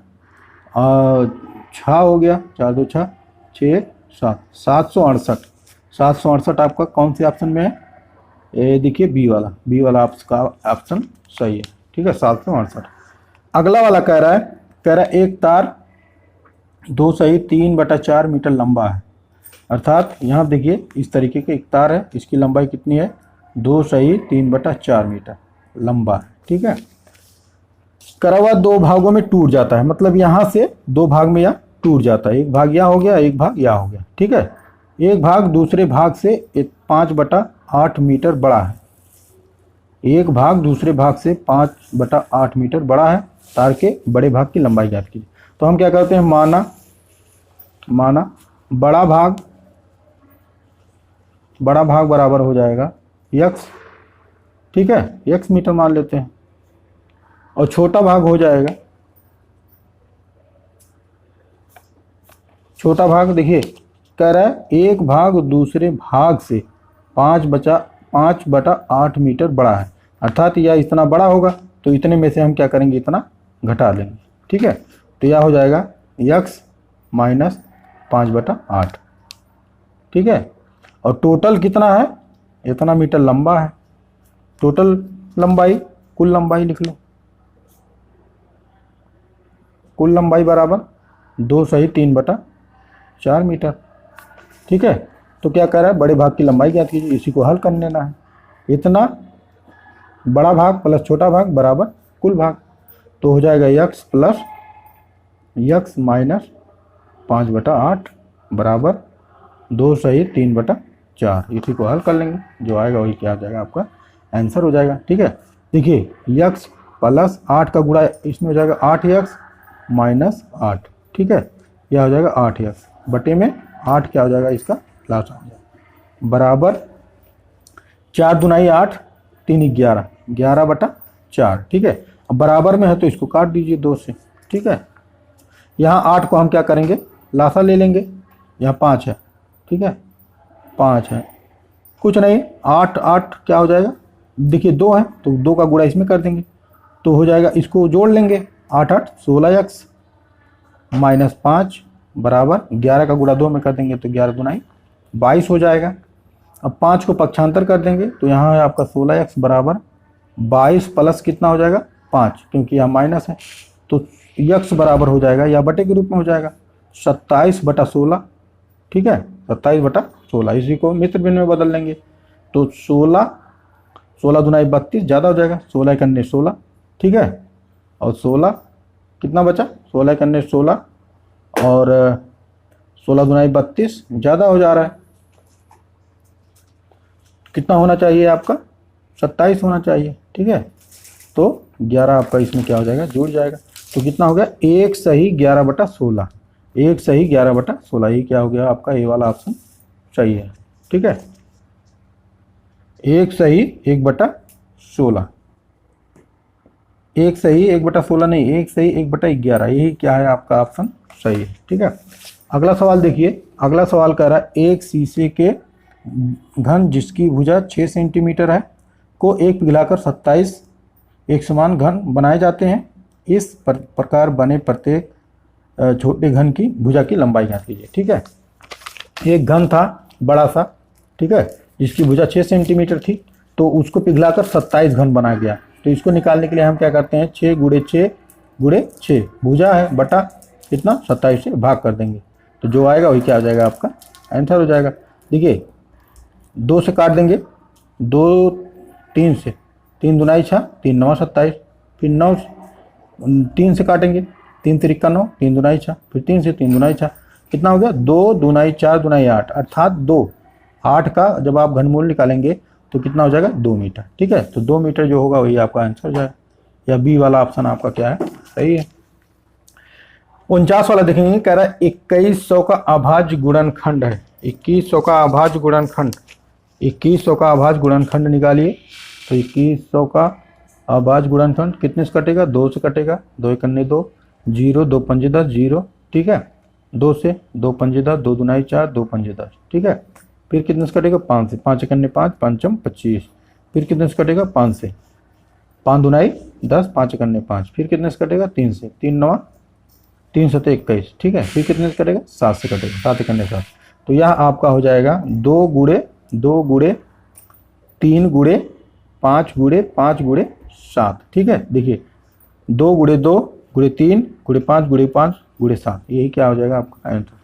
और 6 हो गया, 4 2 6 6 7 768। 768 आपका कौन से ऑप्शन में है? ये देखिए बी वाला आपका ऑप्शन सही है। ठीक है, 768। अगला वाला कह रहा है एक तार 2 सही 3/4 मीटर लंबा है। अर्थात यहाँ देखिए इस तरीके के एक तार है, इसकी लंबाई कितनी है? 2 सही 3/4 मीटर लंबा है। ठीक है, करा हुआ 2 भागों में टूट जाता है, मतलब यहाँ से 2 भाग में यह टूट जाता है। एक भाग यहाँ हो गया, एक भाग यहाँ हो गया। ठीक है, एक भाग दूसरे भाग से 5/8 मीटर बड़ा है। एक भाग दूसरे भाग से 5/8 मीटर बड़ा है। तार के बड़े भाग की लंबाई ज्ञात कीजिए। तो हम क्या करते हैं, माना बड़ा भाग बराबर हो जाएगा x। ठीक है, x मीटर मान लेते हैं, और छोटा भाग हो जाएगा, छोटा भाग देखिए कह रहा है एक भाग दूसरे भाग से 5/8 मीटर बड़ा है। अर्थात यह इतना बड़ा होगा तो इतने में से हम क्या करेंगे, इतना घटा देंगे। ठीक है, तो यह हो जाएगा x माइनस 5/8। ठीक है, और टोटल कितना है? इतना मीटर लंबा है। टोटल लंबाई, कुल लंबाई लिख लो, कुल लंबाई बराबर 2 सही 3/4 मीटर। ठीक है, तो क्या कह रहा है, बड़े भाग की लंबाई ज्ञात कीजिए। इसी को हल कर लेना है। इतना बड़ा भाग प्लस छोटा भाग बराबर कुल भाग, तो हो जाएगा x प्लस x माइनस 5/8 बराबर 2 सही 3/4। इसी को हल कर लेंगे, जो आएगा वही क्या आ जाएगा, आपका आंसर हो जाएगा। ठीक है, देखिए x प्लस 8 का गुणा इसमें हो जाएगा 8x माइनस 8। ठीक है, यह हो जाएगा 8x बटे में 8 क्या हो जाएगा, इसका लास्ट आ जाएगा बराबर 4 दुनाई 8 3 11 11/4। ठीक है, अब बराबर में है तो इसको काट दीजिए 2 से। ठीक है, यहाँ 8 को हम क्या करेंगे, लासा ले लेंगे। यहाँ 5 है। ठीक है, 5 है, कुछ नहीं, 8 8 क्या हो जाएगा, देखिए 2 है तो 2 का गुणा इसमें कर देंगे तो हो जाएगा, इसको जोड़ लेंगे 8 8 16x माइनस 5 बराबर 11 का गुणा 2 में कर देंगे तो 11 दुनाई 22 हो जाएगा। अब 5 को पक्षांतर कर देंगे तो यहाँ है आपका 16x बराबर 22 प्लस कितना हो जाएगा 5, क्योंकि यहाँ माइनस है तो x बराबर हो जाएगा या बटे के रूप में हो जाएगा 27/16। ठीक है, 27/16। इसी को मित्र भिन्न में बदल लेंगे तो 16 दुनाई 32 ज़्यादा हो जाएगा, 16 कन्ने 16। ठीक है, और 16 कितना बचा, 16 कन्ने 16 और 16 दुनाई 32 ज़्यादा हो जा रहा है। कितना होना चाहिए आपका, 27 होना चाहिए। ठीक है, तो 11 आपका इसमें क्या हो जाएगा, जुड़ जाएगा। तो कितना हो गया, 1 सही 11/16। 1 सही 11/16, ये क्या हो गया आपका, ए वाला ऑप्शन सही है। ठीक है, 1 सही 1/16, 1 सही 1/16 नहीं, 1 सही 1/11, यही क्या है आपका ऑप्शन सही है। ठीक है, अगला सवाल देखिए। अगला सवाल कह रहा है एक शीशे के घन जिसकी भुजा 6 सेंटीमीटर है को एक पिघलाकर 27 एक समान घन बनाए जाते हैं। इस प्रकार बने प्रत्येक छोटे घन की भुजा की लंबाई ज्ञात कीजिए। ठीक है, एक घन था बड़ा सा, ठीक है, जिसकी भुजा 6 सेंटीमीटर थी, तो उसको पिघलाकर 27 घन बनाया गया। तो इसको निकालने के लिए हम क्या करते हैं, 6 गुणे 6 भुजा है बटा कितना 27 से भाग कर देंगे, तो जो आएगा वही क्या आ जाएगा, आपका आंसर हो जाएगा। देखिए 2 से काट देंगे, 2 3 से, 3 दुनाई 6 3 9 27, फिर 9 3 से काटेंगे, 3 तिरिक्का 9, 3 दुनाई 6, फिर 3 से 3 दुनाई 6, कितना हो गया 2 दुनाई 4 दुनाई 8, अर्थात 8 का जब आप घनमूल निकालेंगे तो कितना हो जाएगा 2 मीटर। ठीक है, तो 2 मीटर जो होगा वही आपका आंसर हो जाएगा। या बी वाला ऑप्शन आपका क्या है, सही है। 49 वाला देखेंगे, कह रहा है 2100 का अभाज्य गुणनखंड है। 2100 का अभाज्य गुणनखंड, 2100 का अभाज्य गुणनखंड निकालिए। तो 2100 का अभाज्य गुणनखंड कितने से कटेगा, 2 से कटेगा, 2 एकन्ने 2, 0, 2 पंजे 10, 0, ठीक है। 2 से, 2 पंजे 10, 2 दुनाई 4, 2 पंजे 10, ठीक है। फिर कितने से कटेगा, 5 से, 5 एकन्ने 5, पंचम 25। फिर कितने से कटेगा, 5 से, 5 दुनाई 10, 5 एकन्ने 5। फिर कितने से कटेगा, 3 से, 3 9, 3 7 21, ठीक है। फिर कितने से कटेगा, 7 से कटेगा, 7 एकन्ने 7। तो यह आपका हो जाएगा 2 गुणे 2 गुणे 3 गुणे 5 गुणे 5 गुणे 7, ठीक है। देखिए 2 गुणे 2 गुणे 3 गुणे 5 गुणे 5 गुणे 7, यही क्या हो जाएगा आपका आंसर।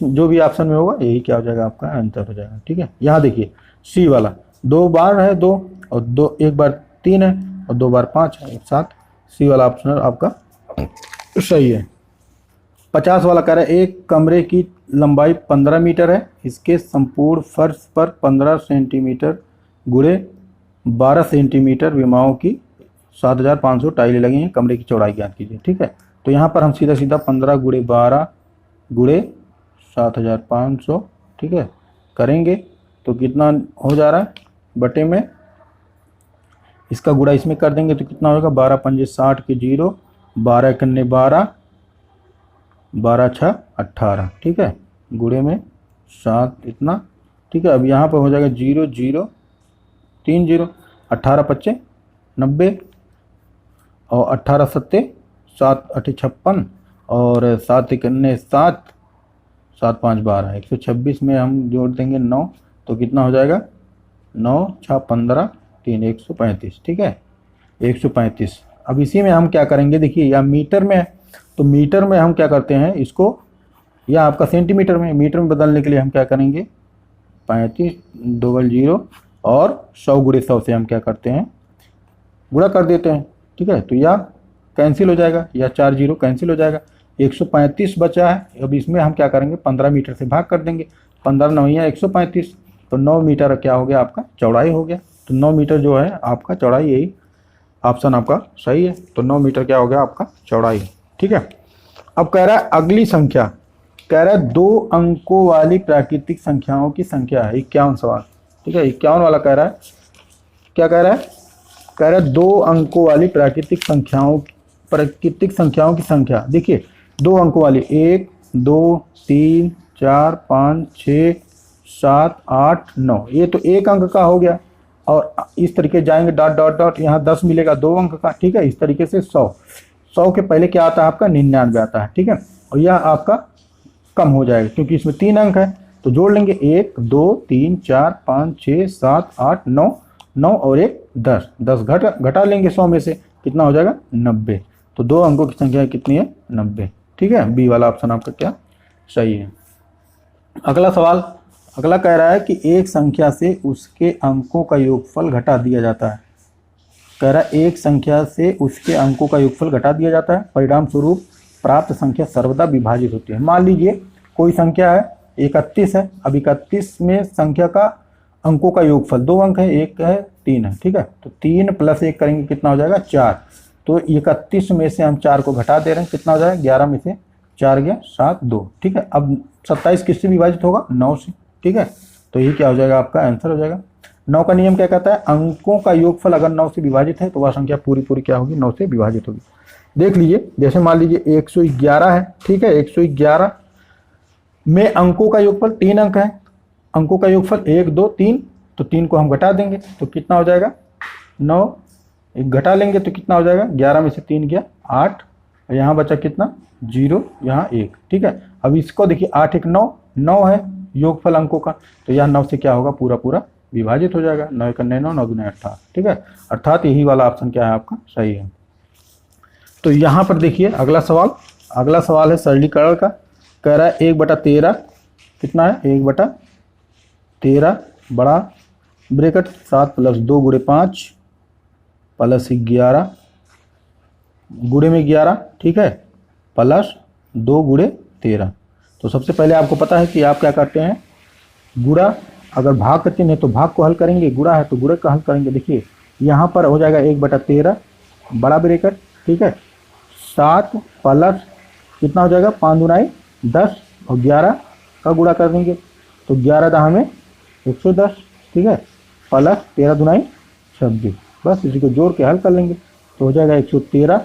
जो भी ऑप्शन में होगा यही क्या हो जाएगा आपका आंसर हो जाएगा, ठीक है। यहाँ देखिए सी वाला 2 बार है 2, और 2 एक बार 3 है, और 2 बार 5 है, 7। सी वाला ऑप्शन आपका सही है। 50 वाला कह रहा है एक कमरे की लंबाई 15 मीटर है, इसके संपूर्ण फर्श पर 15 सेंटीमीटर गुणे 12 सेंटीमीटर विमाओं की 7500 टाइलें लगी हैं, कमरे की चौड़ाई ज्ञात कीजिए, ठीक है। तो यहाँ पर हम सीधा सीधा 15 गुणे 12 गुणे 7500, ठीक है, करेंगे तो कितना हो जा रहा है, बटे में इसका गुणा इसमें कर देंगे तो कितना होगा, 12 पंजे 60 के 0, 12 एकन्ने 12, 12 6 18, ठीक है, गुणे में 7 इतना, ठीक है। अब यहाँ पर हो जाएगा 0 0 3 0, 18 25 90, और 18 7 7 8 56, और 7 एकन्ने 7, 7 5 12, 126 में हम जोड़ देंगे 9, तो कितना हो जाएगा, 9 6 15 3 135, ठीक है, 135। अब इसी में हम क्या करेंगे, देखिए या मीटर में है, तो मीटर में हम क्या करते हैं इसको, या आपका सेंटीमीटर में, मीटर में बदलने के लिए हम क्या करेंगे, 35 डबल 0 और 100 गुणे 100 से हम क्या करते हैं, गुणा कर देते हैं, ठीक है। तो या कैंसिल हो जाएगा, या 4 0 कैंसिल हो जाएगा, 135 बचा है। अब इसमें हम क्या करेंगे, 15 मीटर से भाग कर देंगे, 15 9 135, तो 9 मीटर क्या हो गया आपका, चौड़ाई हो गया। तो 9 मीटर जो है आपका चौड़ाई, यही ऑप्शन आपका सही है। तो 9 मीटर क्या हो गया आपका चौड़ाई, ठीक है। अब कह रहा है अगली संख्या, कह रहा है 2 अंकों वाली प्राकृतिक संख्याओं की संख्या है, 51 सवाल, ठीक है। 51 वाला कह रहा है, क्या कह रहा है, कह रहा है 2 अंकों वाली प्राकृतिक संख्याओं की संख्या। देखिए 2 अंकों वाली, 1 2 3 4 5 6 7 8 9, ये तो 1 अंक का हो गया, और इस तरीके जाएंगे डॉट डॉट डॉट, यहाँ 10 मिलेगा 2 अंक का, ठीक है। इस तरीके से 100 के पहले क्या आता है आपका, 99 आता है, ठीक है। और यह आपका कम हो जाएगा क्योंकि इसमें 3 अंक है, तो जोड़ लेंगे 1 2 3 4 5 6 7 8 9, 9 और 1 10, 10 घटा लेंगे 100 में से, कितना हो जाएगा 90। तो 2 अंकों की संख्या कितनी है, 90, ठीक है। बी वाला ऑप्शन आपका क्या सही है। अगला सवाल, अगला कह रहा है कि एक संख्या से उसके अंकों का योगफल घटा दिया जाता है। कह रहा है एक संख्या से उसके अंकों का योगफल घटा दिया जाता है, परिणाम स्वरूप प्राप्त संख्या सर्वदा विभाजित होती है। मान लीजिए कोई संख्या है 31 है, अब 31 में संख्या का अंकों का योगफल 2 अंक है, 1 है 3 है, ठीक है। तो 3 + 1 करेंगे कितना हो जाएगा 4, तो 31 में से हम 4 को घटा दे रहे हैं, कितना हो जाएगा 11 में से 4 गया 7 2, ठीक है। अब 27 किससे विभाजित होगा, 9 से, ठीक है। तो ये क्या हो जाएगा आपका आंसर हो जाएगा। 9 का नियम क्या कहता है, अंकों का योगफल अगर 9 से विभाजित है तो वह संख्या पूरी पूरी क्या होगी, 9 से विभाजित होगी। देख लीजिए, जैसे मान लीजिए 111 है, ठीक है। 111 में अंकों का योगफल 3 अंक है, अंकों का योगफल 1 2 3, तो 3 को हम घटा देंगे तो कितना हो जाएगा 9, एक घटा लेंगे तो कितना हो जाएगा 11 में से 3 गया 8, और यहाँ बचा कितना 0, यहाँ 1, ठीक है। अब इसको देखिए 8 1 9, 9 है योगफल अंकों का, तो यहाँ 9 से क्या होगा पूरा पूरा विभाजित हो जाएगा, 9 1 9 9 2 18, ठीक है। अर्थात यही वाला ऑप्शन क्या है आपका सही है। तो यहाँ पर देखिए अगला सवाल है सरलीकरण का। कह रहा है 1/13 कितना है, 1/13 बड़ा ब्रैकेट 7 + 2 × 5 + 11 गुणे में 11, ठीक है, + 2 × 13। तो सबसे पहले आपको पता है कि आप क्या करते हैं, गुणा, अगर भाग करते हैं तो भाग को हल करेंगे, गुणा है तो गुणे का हल करेंगे। देखिए यहाँ पर हो जाएगा 1/13 बड़ा ब्रेकेट, ठीक है। 7 प्लस कितना हो जाएगा, 5 दूनाई 10 और 11 का गुणा कर देंगे तो 11 दहा में 110, ठीक है, प्लस 13 दूनाई 26। बस इसी को जोड़ के हल कर लेंगे तो हो जाएगा 113,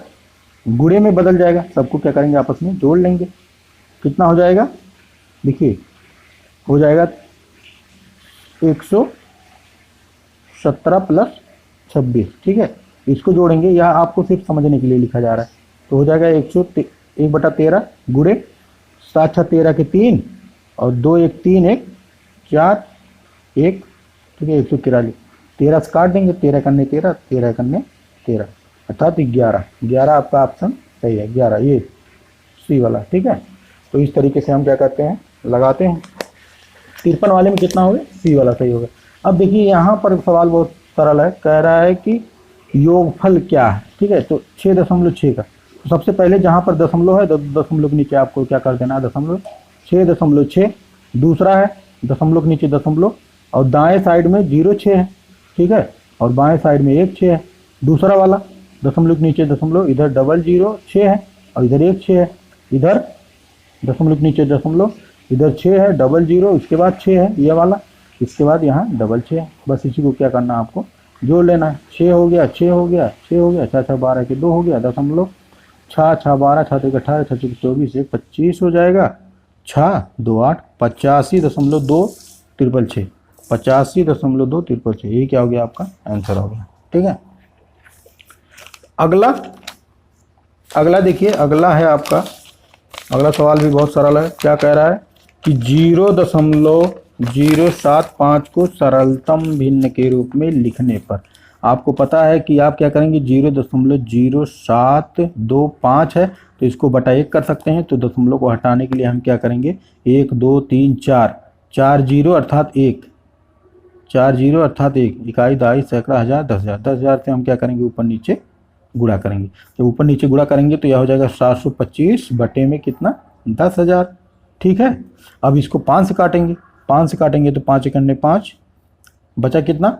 गुणे में बदल जाएगा, सबको क्या करेंगे आपस में जोड़ लेंगे। कितना हो जाएगा, देखिए हो जाएगा 117 प्लस 26, ठीक है। इसको जोड़ेंगे, यह आपको सिर्फ समझने के लिए लिखा जा रहा है। तो हो जाएगा 1/13 गुणे 7 6 13 के 3 और 2 1 3 1 4 1, ठीक है, 143। 13 से काट देंगे, 13 करने 13, 13 करने 13, अर्थात 11 आपका ऑप्शन सही है, 11 ये सी वाला, ठीक है। तो इस तरीके से हम क्या करते हैं, लगाते हैं। 53 वाले में कितना हो गया, सी वाला सही होगा। अब देखिए यहाँ पर सवाल बहुत सरल है, कह रहा है कि योगफल क्या है, ठीक है। तो 6.6 का, तो सबसे पहले जहाँ पर दशमलव है दशमलव के नीचे आपको क्या कर देना है, दशमलव, 6.6। दूसरा है दशमलव के नीचे दशमलव और दाएं साइड में 0.6 है, ठीक है, और बाएं साइड में 1.6 है। दूसरा वाला दशमलव के नीचे दशमलव, इधर 0.06 है और इधर 1.6 है, इधर दशमलव के नीचे दशमलव, इधर 6 है, 00, इसके बाद 6 है ये वाला, इसके बाद यहाँ 6.6 है। बस इसी को क्या करना है, आपको जोड़ लेना है। 6 हो गया, 6 हो गया, 6 हो गया, 6 6 12 के 2 हो गया, दशमलव 6 6 12 6 3 18 6 6 24 1 25 हो जाएगा, 6 2 8 85.2 666, 85.2 666, ये क्या हो गया आपका आंसर हो गया, ठीक है। अगला देखिए, अगला है आपका, अगला सवाल भी बहुत सरल है। क्या कह रहा है कि 0.075 को सरलतम भिन्न के रूप में लिखने पर, आपको पता है कि आप क्या करेंगे, 0.0725 है तो इसको बटा 1 कर सकते हैं। तो दशमलव को हटाने के लिए हम क्या करेंगे, 1 2 3 4 4 0 अर्थात 1, 4 0 अर्थात 1, इकाई दहाई सैकड़ा हज़ार 10,000, 10,000 से हम क्या करेंगे, ऊपर नीचे गुणा करेंगे। जब ऊपर नीचे गुणा करेंगे तो यह हो जाएगा 725 बटे में कितना, 10,000, ठीक है। अब इसको 5 से काटेंगे, 5 से काटेंगे तो 5 एकन्ने 5, बचा कितना,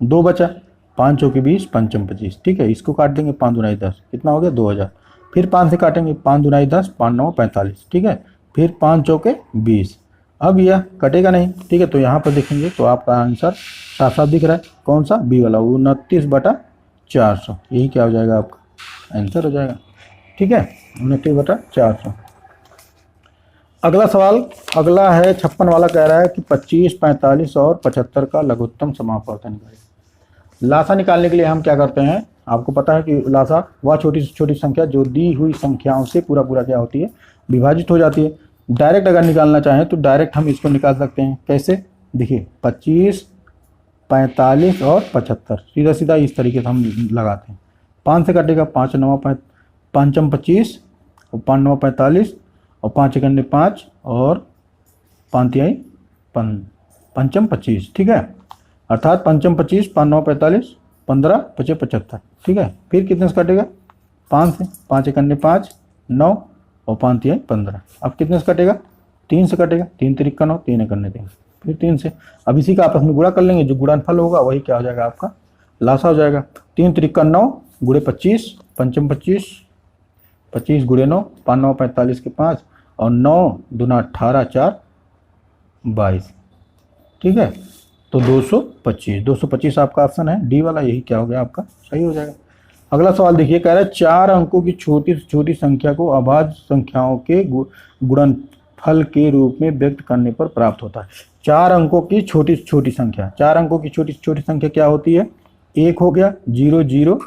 2 बचा, 5 चौके 20, 5 चम 25, ठीक है। इसको काट देंगे, 5 दूनाई 10, कितना हो गया, 2,000। फिर 5 से काटेंगे, 5 दूनाई 10, 5 9 45, ठीक है। फिर 5 चौके 20, अब यह कटेगा नहीं, ठीक है। तो यहाँ पर देखेंगे तो आपका आंसर साफ साफ दिख रहा है, कौन सा, बी वाला, 29/400, यही क्या हो जाएगा आपका आंसर हो जाएगा, ठीक है, 29/400। अगला सवाल, अगला है 56 वाला, कह रहा है कि 25 45 और 75 का लघुत्तम समापवर्तन करें। लासा निकालने के लिए हम क्या करते हैं, आपको पता है कि लासा वह छोटी से छोटी संख्या जो दी हुई संख्याओं से पूरा क्या होती है, विभाजित हो जाती है। डायरेक्ट अगर निकालना चाहें तो डायरेक्ट हम इसको निकाल सकते हैं, कैसे, देखिए 25 45 और 75, सीधा सीधा इस तरीके से हम लगाते हैं। 5 से कटेगा, 5 9 5 चम 25 और 5 9 45 और 5 एकन्ने 5 और 5 तिहाई 5 चम 25, ठीक है, अर्थात 5 चम 25 5 9 45 15 5 75, ठीक है। फिर कितने से कटेगा, 5 से, 5 एकन्ने 5 9 और 5 तिहाई 15। अब कितने से कटेगा, 3 से कटेगा, 3 तिरिक का 9, 3 एकन्ने 3, फिर 3 से। अब इसी का आपस में गुणा कर लेंगे, जो गुणनफल होगा वही क्या हो जाएगा आपका लासा हो जाएगा। 3 तिरिक का 9 गुणे 25, 5 चम 25, 25 गुणे 9, 5 9 45 के 5 और 9 दूना 18 4 22, ठीक है। तो 225 आपका ऑप्शन है डी वाला, यही क्या हो गया आपका सही हो जाएगा। अगला सवाल देखिए, कह रहा है 4 अंकों की छोटी से छोटी संख्या को अभाज्य संख्याओं के गुणनफल के रूप में व्यक्त करने पर प्राप्त होता है। 4 अंकों की छोटी से छोटी संख्या, 4 अंकों की छोटी से छोटी संख्या क्या होती है, 1 हो गया, 0 0,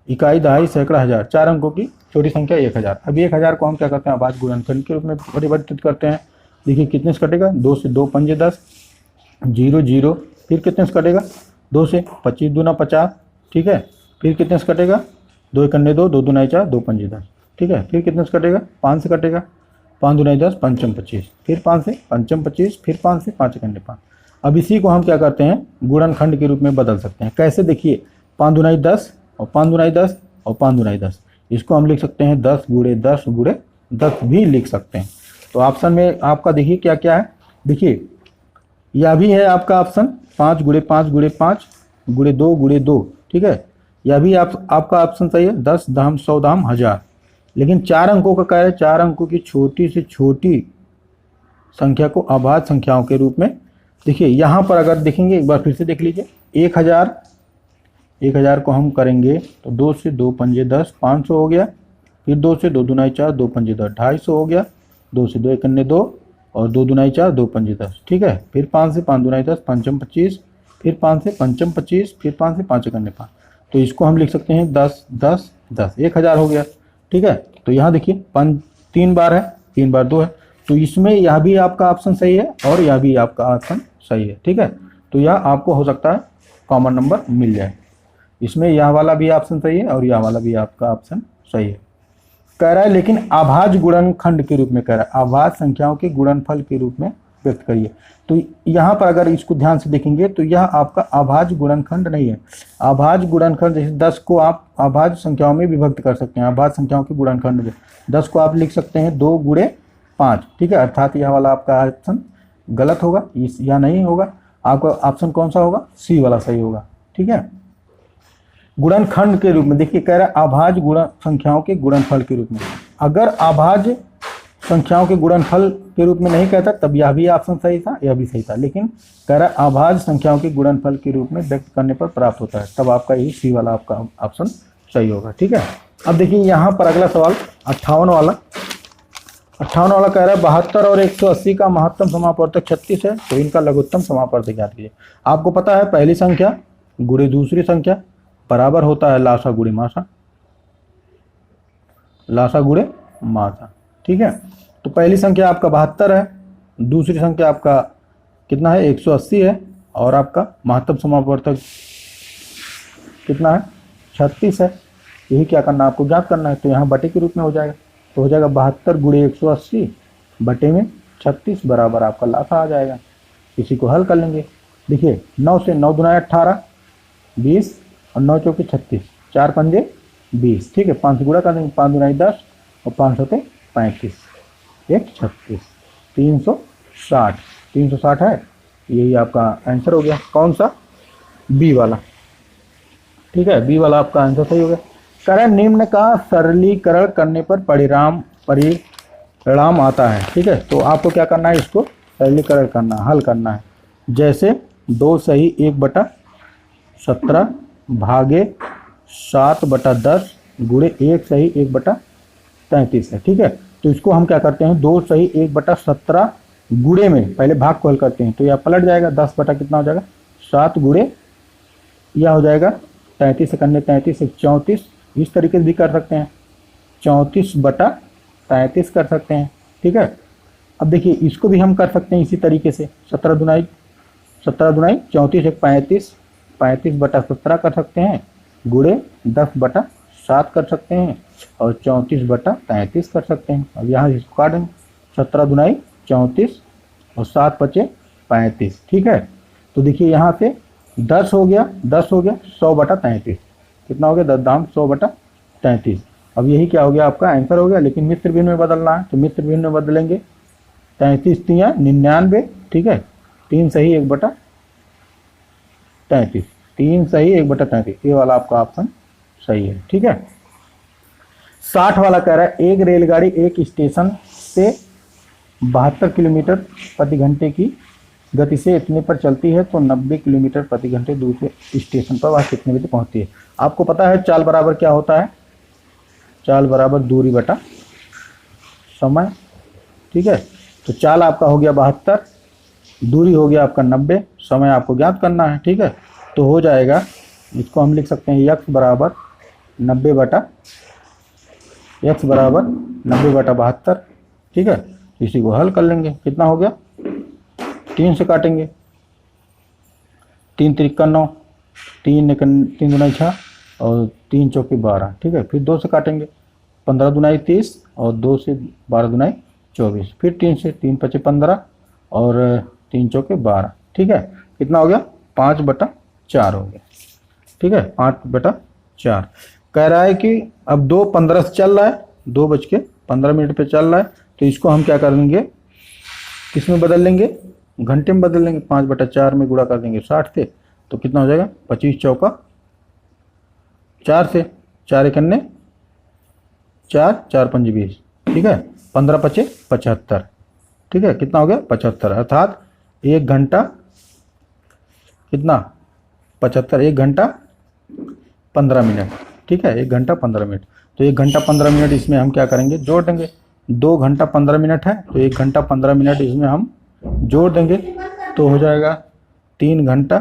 इकाई दहाई सैकड़ा हज़ार, 4 अंकों की छोटी संख्या 1000। अब 1000 को हम क्या करते हैं, अभाज्य गुणनफल के रूप में परिवर्तित करते हैं। देखिए कितने से कटेगा, 2 से 2 पंजे 10, 0 0, फिर कितने से कटेगा, 2 से, 25 दूना 50, ठीक है। फिर कितने से कटेगा, 2 एकन्ने 2, 2 दूनाई 4, 2 पंजे 10, ठीक है। फिर कितने से कटेगा, 5 से कटेगा, 5 दूनाई 10, 5 चम 25, फिर 5 से, 5 चम 25, फिर 5 से, 5 एकन्ने 5। अब इसी को हम क्या करते हैं, गुणनखंड के रूप में बदल सकते हैं। कैसे, देखिए 5 दूनाई 10 और 5 दूनाई 10 और 5 दूनाई 10, इसको हम लिख सकते हैं 10 गुणे 10 गुणे 10 भी लिख सकते हैं। तो ऑप्शन में आपका देखिए क्या क्या है, देखिए यह भी है आपका ऑप्शन 5 गुणे 5 गुणे 5 गुणे 2 गुणे 2, ठीक है। यह भी आपका ऑप्शन सही है, 10 धाम 100 धाम 1000। लेकिन 4 अंकों का कह रहे हैं, 4 अंकों की छोटी से छोटी संख्या को अभाज्य संख्याओं के रूप में। देखिए यहाँ पर अगर देखेंगे, एक बार फिर से देख लीजिए, 1000 को हम करेंगे तो 2 से 2 पंजे 10, 500 हो गया। फिर 2 से 2 दूनाई 4, 2 पंजे 10, 250 हो गया। 2 से 2 एकन्ने 2 और 2 दूनाई 4, 2 पंजे 10, ठीक है। फिर 5 से 5 दूनाई 10, पंचम 25, फिर 5 से पंचम 25, फिर 5 से 5 एकन्ने 5। तो इसको हम लिख सकते हैं 10 10 10, 1000 हो गया, ठीक है। तो यहाँ देखिए 3 बार है, 3 बार 2 है, तो इसमें यह भी आपका ऑप्शन सही है और यह भी आपका ऑप्शन सही है, ठीक है। तो यह आपको हो सकता है कॉमन नंबर मिल जाए। इसमें यह वाला भी ऑप्शन सही है और यह वाला भी आपका ऑप्शन सही है। कह रहा है लेकिन अभाज्य गुणनखंड के रूप में कह रहा है, अभाज्य संख्याओं के गुणनफल के रूप में व्यक्त करिए। तो यहाँ पर अगर इसको ध्यान से देखेंगे तो यह आपका अभाज्य गुणनखंड नहीं है। अभाज्य गुणनखंड जैसे 10 को आप अभाज्य संख्याओं में विभक्त कर सकते हैं, अभाज्य संख्याओं के गुणनखंड में 10 को आप लिख सकते हैं 2 गुणे 5, ठीक है। अर्थात यह वाला आपका ऑप्शन गलत होगा, या नहीं होगा। आपका ऑप्शन कौन सा होगा? सी वाला सही होगा, ठीक है। गुणनखंड के रूप में देखिए कह रहा है अभाज्य गुण संख्याओं के गुणनफल के रूप में। अगर अभाज्य संख्याओं के गुणनफल के रूप में नहीं कहता तब यह भी ऑप्शन सही था, यह भी सही था। लेकिन कह रहा है अभाज्य संख्याओं के गुणनफल के रूप में व्यक्त करने पर प्राप्त होता है, तब आपका यही सी वाला आपका ऑप्शन सही होगा, ठीक है। अब देखिए यहाँ पर अगला सवाल 58 वाला कह रहा है 72 और 180 का महत्तम समापवर्तक 36 है, तो इनका लघुत्तम समापवर्तक ज्ञात कीजिए। आपको पता है पहली संख्या गुणे दूसरी संख्या बराबर होता है लासा गुणे मासा, लासा गुणे मासा, ठीक है। तो पहली संख्या आपका 72 है, दूसरी संख्या आपका कितना है 180 है, और आपका महत्तम समापवर्तक कितना है 36 है। यही क्या करना है आपको ज्ञात करना है। तो यहाँ बटे के रूप में हो जाएगा, तो हो जाएगा 72 गुणे 180 बटे में 36 बराबर आपका लासा आ जाएगा। इसी को हल कर लेंगे। देखिए 9 से 9 दूना 18 20 और 9 चौके 36, 4 पंजे 20, ठीक है। 5 से गुणा कर देंगे, 5 दूना 10 और 5 होते 35, 1 36, 360 है। यही आपका आंसर हो गया। कौन सा? बी वाला, ठीक है। बी वाला आपका आंसर सही हो गया। करण निम्न का सरलीकरण करने पर परिणाम आता है, ठीक है। तो आपको क्या करना है, इसको सरलीकरण करना, हल करना है। जैसे 2 सही 1/17 भागे 7/10 गुणे 1 सही 1/33 है, ठीक है। तो इसको हम क्या करते हैं 2 सही 1/17 गुणे में पहले भाग को हल करते हैं, तो यह पलट जाएगा 10 बटा कितना हो जाएगा 7 गुणे यह हो जाएगा 33 करने 33 34। इस तरीके से भी कर सकते हैं, 34/33 कर सकते हैं, ठीक है। अब देखिए इसको भी हम कर सकते हैं इसी तरीके से, 17 दुनाई 34 एक 35, 35/17 कर सकते हैं गुणे 10/7 कर सकते हैं और 34/33 कर सकते हैं। अब यहाँ इसको काटेंगे, 17 दुनाई 34 और 7 बचे 35, ठीक है। तो देखिए यहाँ से 10 हो गया 100/33, कितना हो गया 10 दाम 100/33। अब यही क्या हो गया आपका आंसर हो गया। लेकिन मित्र भिन्न में बदलना है, तो मित्र भिन्न में बदलेंगे 33 तिया 99, ठीक है। 3 सही 1/33, 3 सही 1/33, ये वाला आपका ऑप्शन सही है, ठीक है। 60 वाला कह रहा है एक रेलगाड़ी एक स्टेशन से 72 किलोमीटर प्रति घंटे की गति से इतने पर चलती है तो 90 किलोमीटर प्रति घंटे दूसरे स्टेशन पर वह कितने बजे पहुंचती है। आपको पता है चाल बराबर क्या होता है, चाल बराबर दूरी बटा समय, ठीक है। तो चाल आपका हो गया 72, दूरी हो गया आपका 90, समय आपको ज्ञात करना है, ठीक है। तो हो जाएगा, इसको हम लिख सकते हैं x बराबर 90/72, ठीक है। इसी को हल कर लेंगे, कितना हो गया 3 से काटेंगे, 3 त्रिक 9, 3 दूना 6 और 3 चौके 12, ठीक है। फिर 2 से काटेंगे, 15 दूनाई 30 और 2 से 12 दूनाई 24, फिर 3 से 3 पचे 15 और 3 चौके 12, ठीक है। कितना हो गया 5/4 हो गया, ठीक है। 5/4 कह रहा है कि अब 2:15 से चल रहा है, 2:15 पे चल रहा है, तो इसको हम क्या कर लेंगे, किस में बदल लेंगे, घंटे में बदल लेंगे। 5/4 में गुणा कर देंगे 60 से, तो कितना हो जाएगा 25 चौका 4 से 4 एकन्ने 4, 4 पंज 20, ठीक है, 15 पचे 75, ठीक है, कितना हो गया 75, अर्थात 1 घंटा कितना 75, 1 घंटा 15 मिनट, ठीक है, 1 घंटा 15 मिनट। तो 1 घंटा 15 मिनट इसमें हम क्या करेंगे, जोड़ देंगे। 2 घंटा 15 मिनट है तो 1 घंटा 15 मिनट इसमें हम जोड़ देंगे, तो हो जाएगा 3 घंटा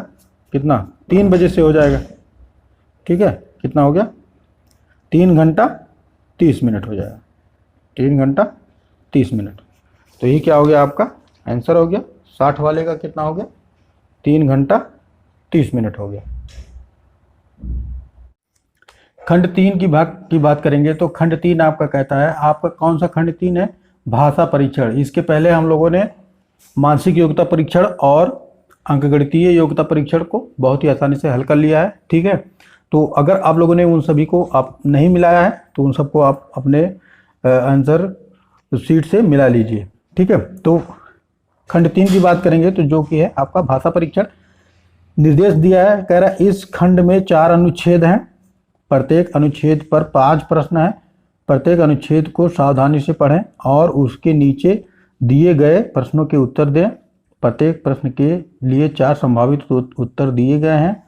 कितना 3 बजे से हो जाएगा, ठीक है, कितना हो गया 3 घंटा 30 मिनट हो जाएगा, 3 घंटा 30 मिनट। तो ये क्या हो गया आपका आंसर हो गया। 60 वाले का कितना हो गया 3 घंटा 30 मिनट हो गया। खंड 3 की बात करेंगे तो खंड 3 आपका कहता है, आपका कौन सा खंड 3 है, भाषा परीक्षण। इसके पहले हम लोगों ने मानसिक योग्यता परीक्षण और अंकगणितीय योग्यता परीक्षण को बहुत ही आसानी से हल कर लिया है, ठीक है। तो अगर आप लोगों ने उन सभी को आप नहीं मिलाया है तो उन सबको आप अपने आंसर शीट से मिला लीजिए, ठीक है। तो खंड 3 की बात करेंगे तो जो कि है आपका भाषा परीक्षण। निर्देश दिया है, कह रहा है इस खंड में 4 अनुच्छेद हैं, प्रत्येक अनुच्छेद पर 5 प्रश्न हैं, प्रत्येक अनुच्छेद को सावधानी से पढ़ें और उसके नीचे दिए गए प्रश्नों के उत्तर दें। प्रत्येक प्रश्न के लिए 4 संभावित उत्तर दिए गए हैं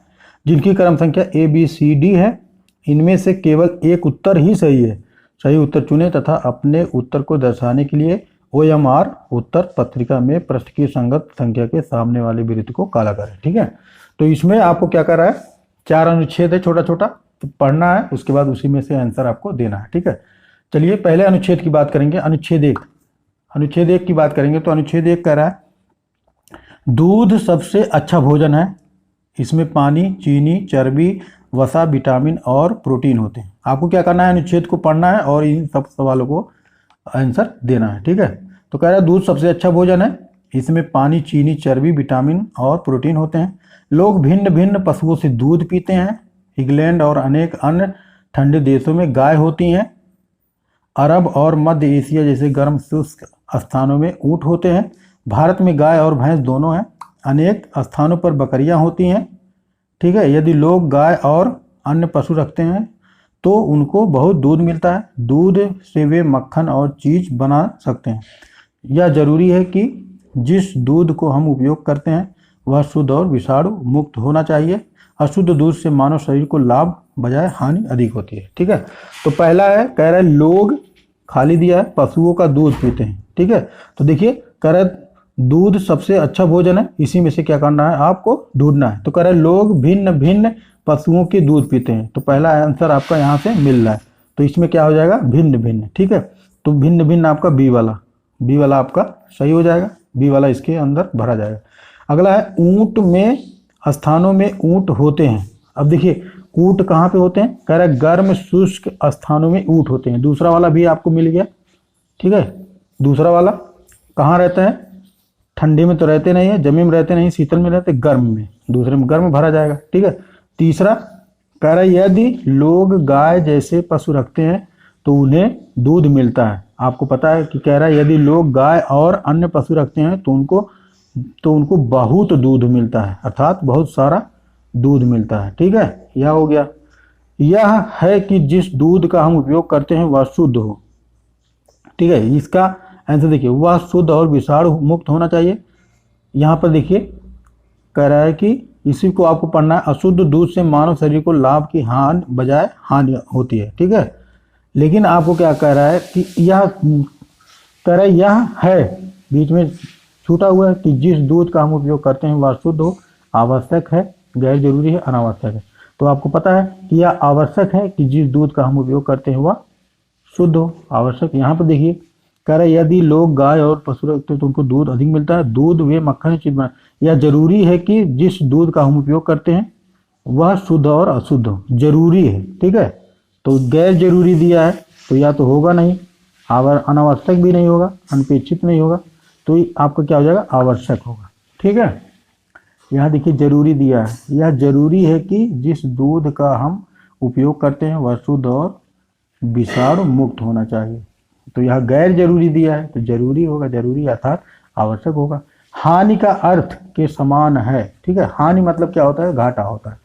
जिनकी क्रम संख्या ABCD है। इनमें से केवल एक उत्तर ही सही है। सही उत्तर चुनें तथा अपने उत्तर को दर्शाने के लिए OMR उत्तर पत्रिका में प्रश्न की संगत संख्या के सामने वाले वृत्त को काला करें, ठीक है। तो इसमें आपको क्या कर रहा है, 4 अनुच्छेद है छोटा छोटा, तो पढ़ना है, उसके बाद उसी में से आंसर आपको देना है, ठीक है। चलिए पहले अनुच्छेद की बात करेंगे। अनुच्छेद 1 की बात करेंगे तो अनुच्छेद 1 कह रहा है दूध सबसे अच्छा भोजन है। इसमें पानी, चीनी, चर्बी, वसा, विटामिन और प्रोटीन होते हैं। आपको क्या करना है, अनुच्छेद को पढ़ना है और इन सब सवालों को आंसर देना है, ठीक है। तो कह रहा है दूध सबसे अच्छा भोजन है, इसमें पानी, चीनी, चर्बी, विटामिन और प्रोटीन होते हैं। लोग भिन्न भिन्न पशुओं से दूध पीते हैं। इंग्लैंड और अनेक अन्य ठंडे देशों में गाय होती हैं। अरब और मध्य एशिया जैसे गर्म शुष्क स्थानों में ऊँट होते हैं। भारत में गाय और भैंस दोनों हैं। अनेक स्थानों पर बकरियां होती हैं, ठीक है। यदि लोग गाय और अन्य पशु रखते हैं तो उनको बहुत दूध मिलता है। दूध से वे मक्खन और चीज बना सकते हैं। यह जरूरी है कि जिस दूध को हम उपयोग करते हैं वह शुद्ध और विषाणु मुक्त होना चाहिए। अशुद्ध दूध से मानव शरीर को लाभ बजाय हानि अधिक होती है, ठीक है। तो पहला है, कह रहा है लोग, खाली दिया है, पशुओं का दूध पीते हैं, ठीक है। तो देखिए कह रहा है दूध सबसे अच्छा भोजन है, इसी में से क्या करना है आपको ढूंढना है। तो कह रहा है लोग भिन्न भिन्न पशुओं के दूध पीते हैं, तो पहला आंसर आपका यहाँ से मिल रहा है। तो इसमें क्या हो जाएगा भिन्न भिन्न, ठीक है। तो भिन्न भिन्न आपका बी वाला आपका सही हो जाएगा, बी वाला इसके अंदर भरा जाएगा। अगला है ऊंट में स्थानों में ऊंट होते हैं। अब देखिए ऊंट कहाँ पे होते हैं, कह रहा है गर्म शुष्क स्थानों में ऊंट होते हैं। दूसरा वाला भी आपको मिल गया, ठीक है। दूसरा वाला कहाँ रहता है, ठंडी में तो रहते नहीं है, जमीन में रहते नहीं, शीतल में रहते, गर्म में, दूसरे में गर्म भरा जाएगा, ठीक है। तीसरा कह रहा है यदि लोग गाय जैसे पशु रखते हैं तो उन्हें दूध मिलता है। आपको पता है कि कह रहा है यदि लोग गाय और अन्य पशु रखते हैं तो उनको बहुत दूध मिलता है, अर्थात बहुत सारा दूध मिलता है, ठीक है। यह हो गया। यह है कि जिस दूध का हम उपयोग करते हैं वह शुद्ध हो, ठीक है। इसका आंसर देखिए, वह शुद्ध और विषाणु मुक्त होना चाहिए। यहाँ पर देखिए कह रहा है कि इसी को आपको पढ़ना है, अशुद्ध दूध से मानव शरीर को लाभ की बजाय हानि होती है, ठीक है। लेकिन आपको क्या कह रहा है कि यह कह रहा है यह है, बीच में छूटा हुआ है कि जिस दूध का हम उपयोग करते हैं वह शुद्ध हो, आवश्यक है, गैर जरूरी है, अनावश्यक है। तो आपको पता है कि यह आवश्यक है कि जिस दूध का हम उपयोग करते हैं वह शुद्ध हो, आवश्यक। यहाँ पर देखिए कह रहा है यदि लोग गाय और पशु रखते हैं तो उनको दूध अधिक मिलता है। दूध वे मक्खन चीज बना, यह जरूरी है कि जिस दूध का हम उपयोग करते हैं वह शुद्ध और अशुद्ध हो, जरूरी है, ठीक है। तो गैर जरूरी दिया है तो या तो होगा नहीं, अनावश्यक भी नहीं होगा, अनपेक्षित नहीं होगा, तो आपका क्या हो जाएगा आवश्यक होगा, ठीक है। यहाँ देखिए जरूरी दिया है, यह जरूरी है कि जिस दूध का हम उपयोग करते हैं वह शुद्ध और विषाणु मुक्त होना चाहिए। तो यह गैर जरूरी दिया है तो जरूरी होगा, जरूरी अर्थात आवश्यक होगा। हानि का अर्थ के समान है, ठीक है। हानि मतलब क्या होता है, घाटा होता है।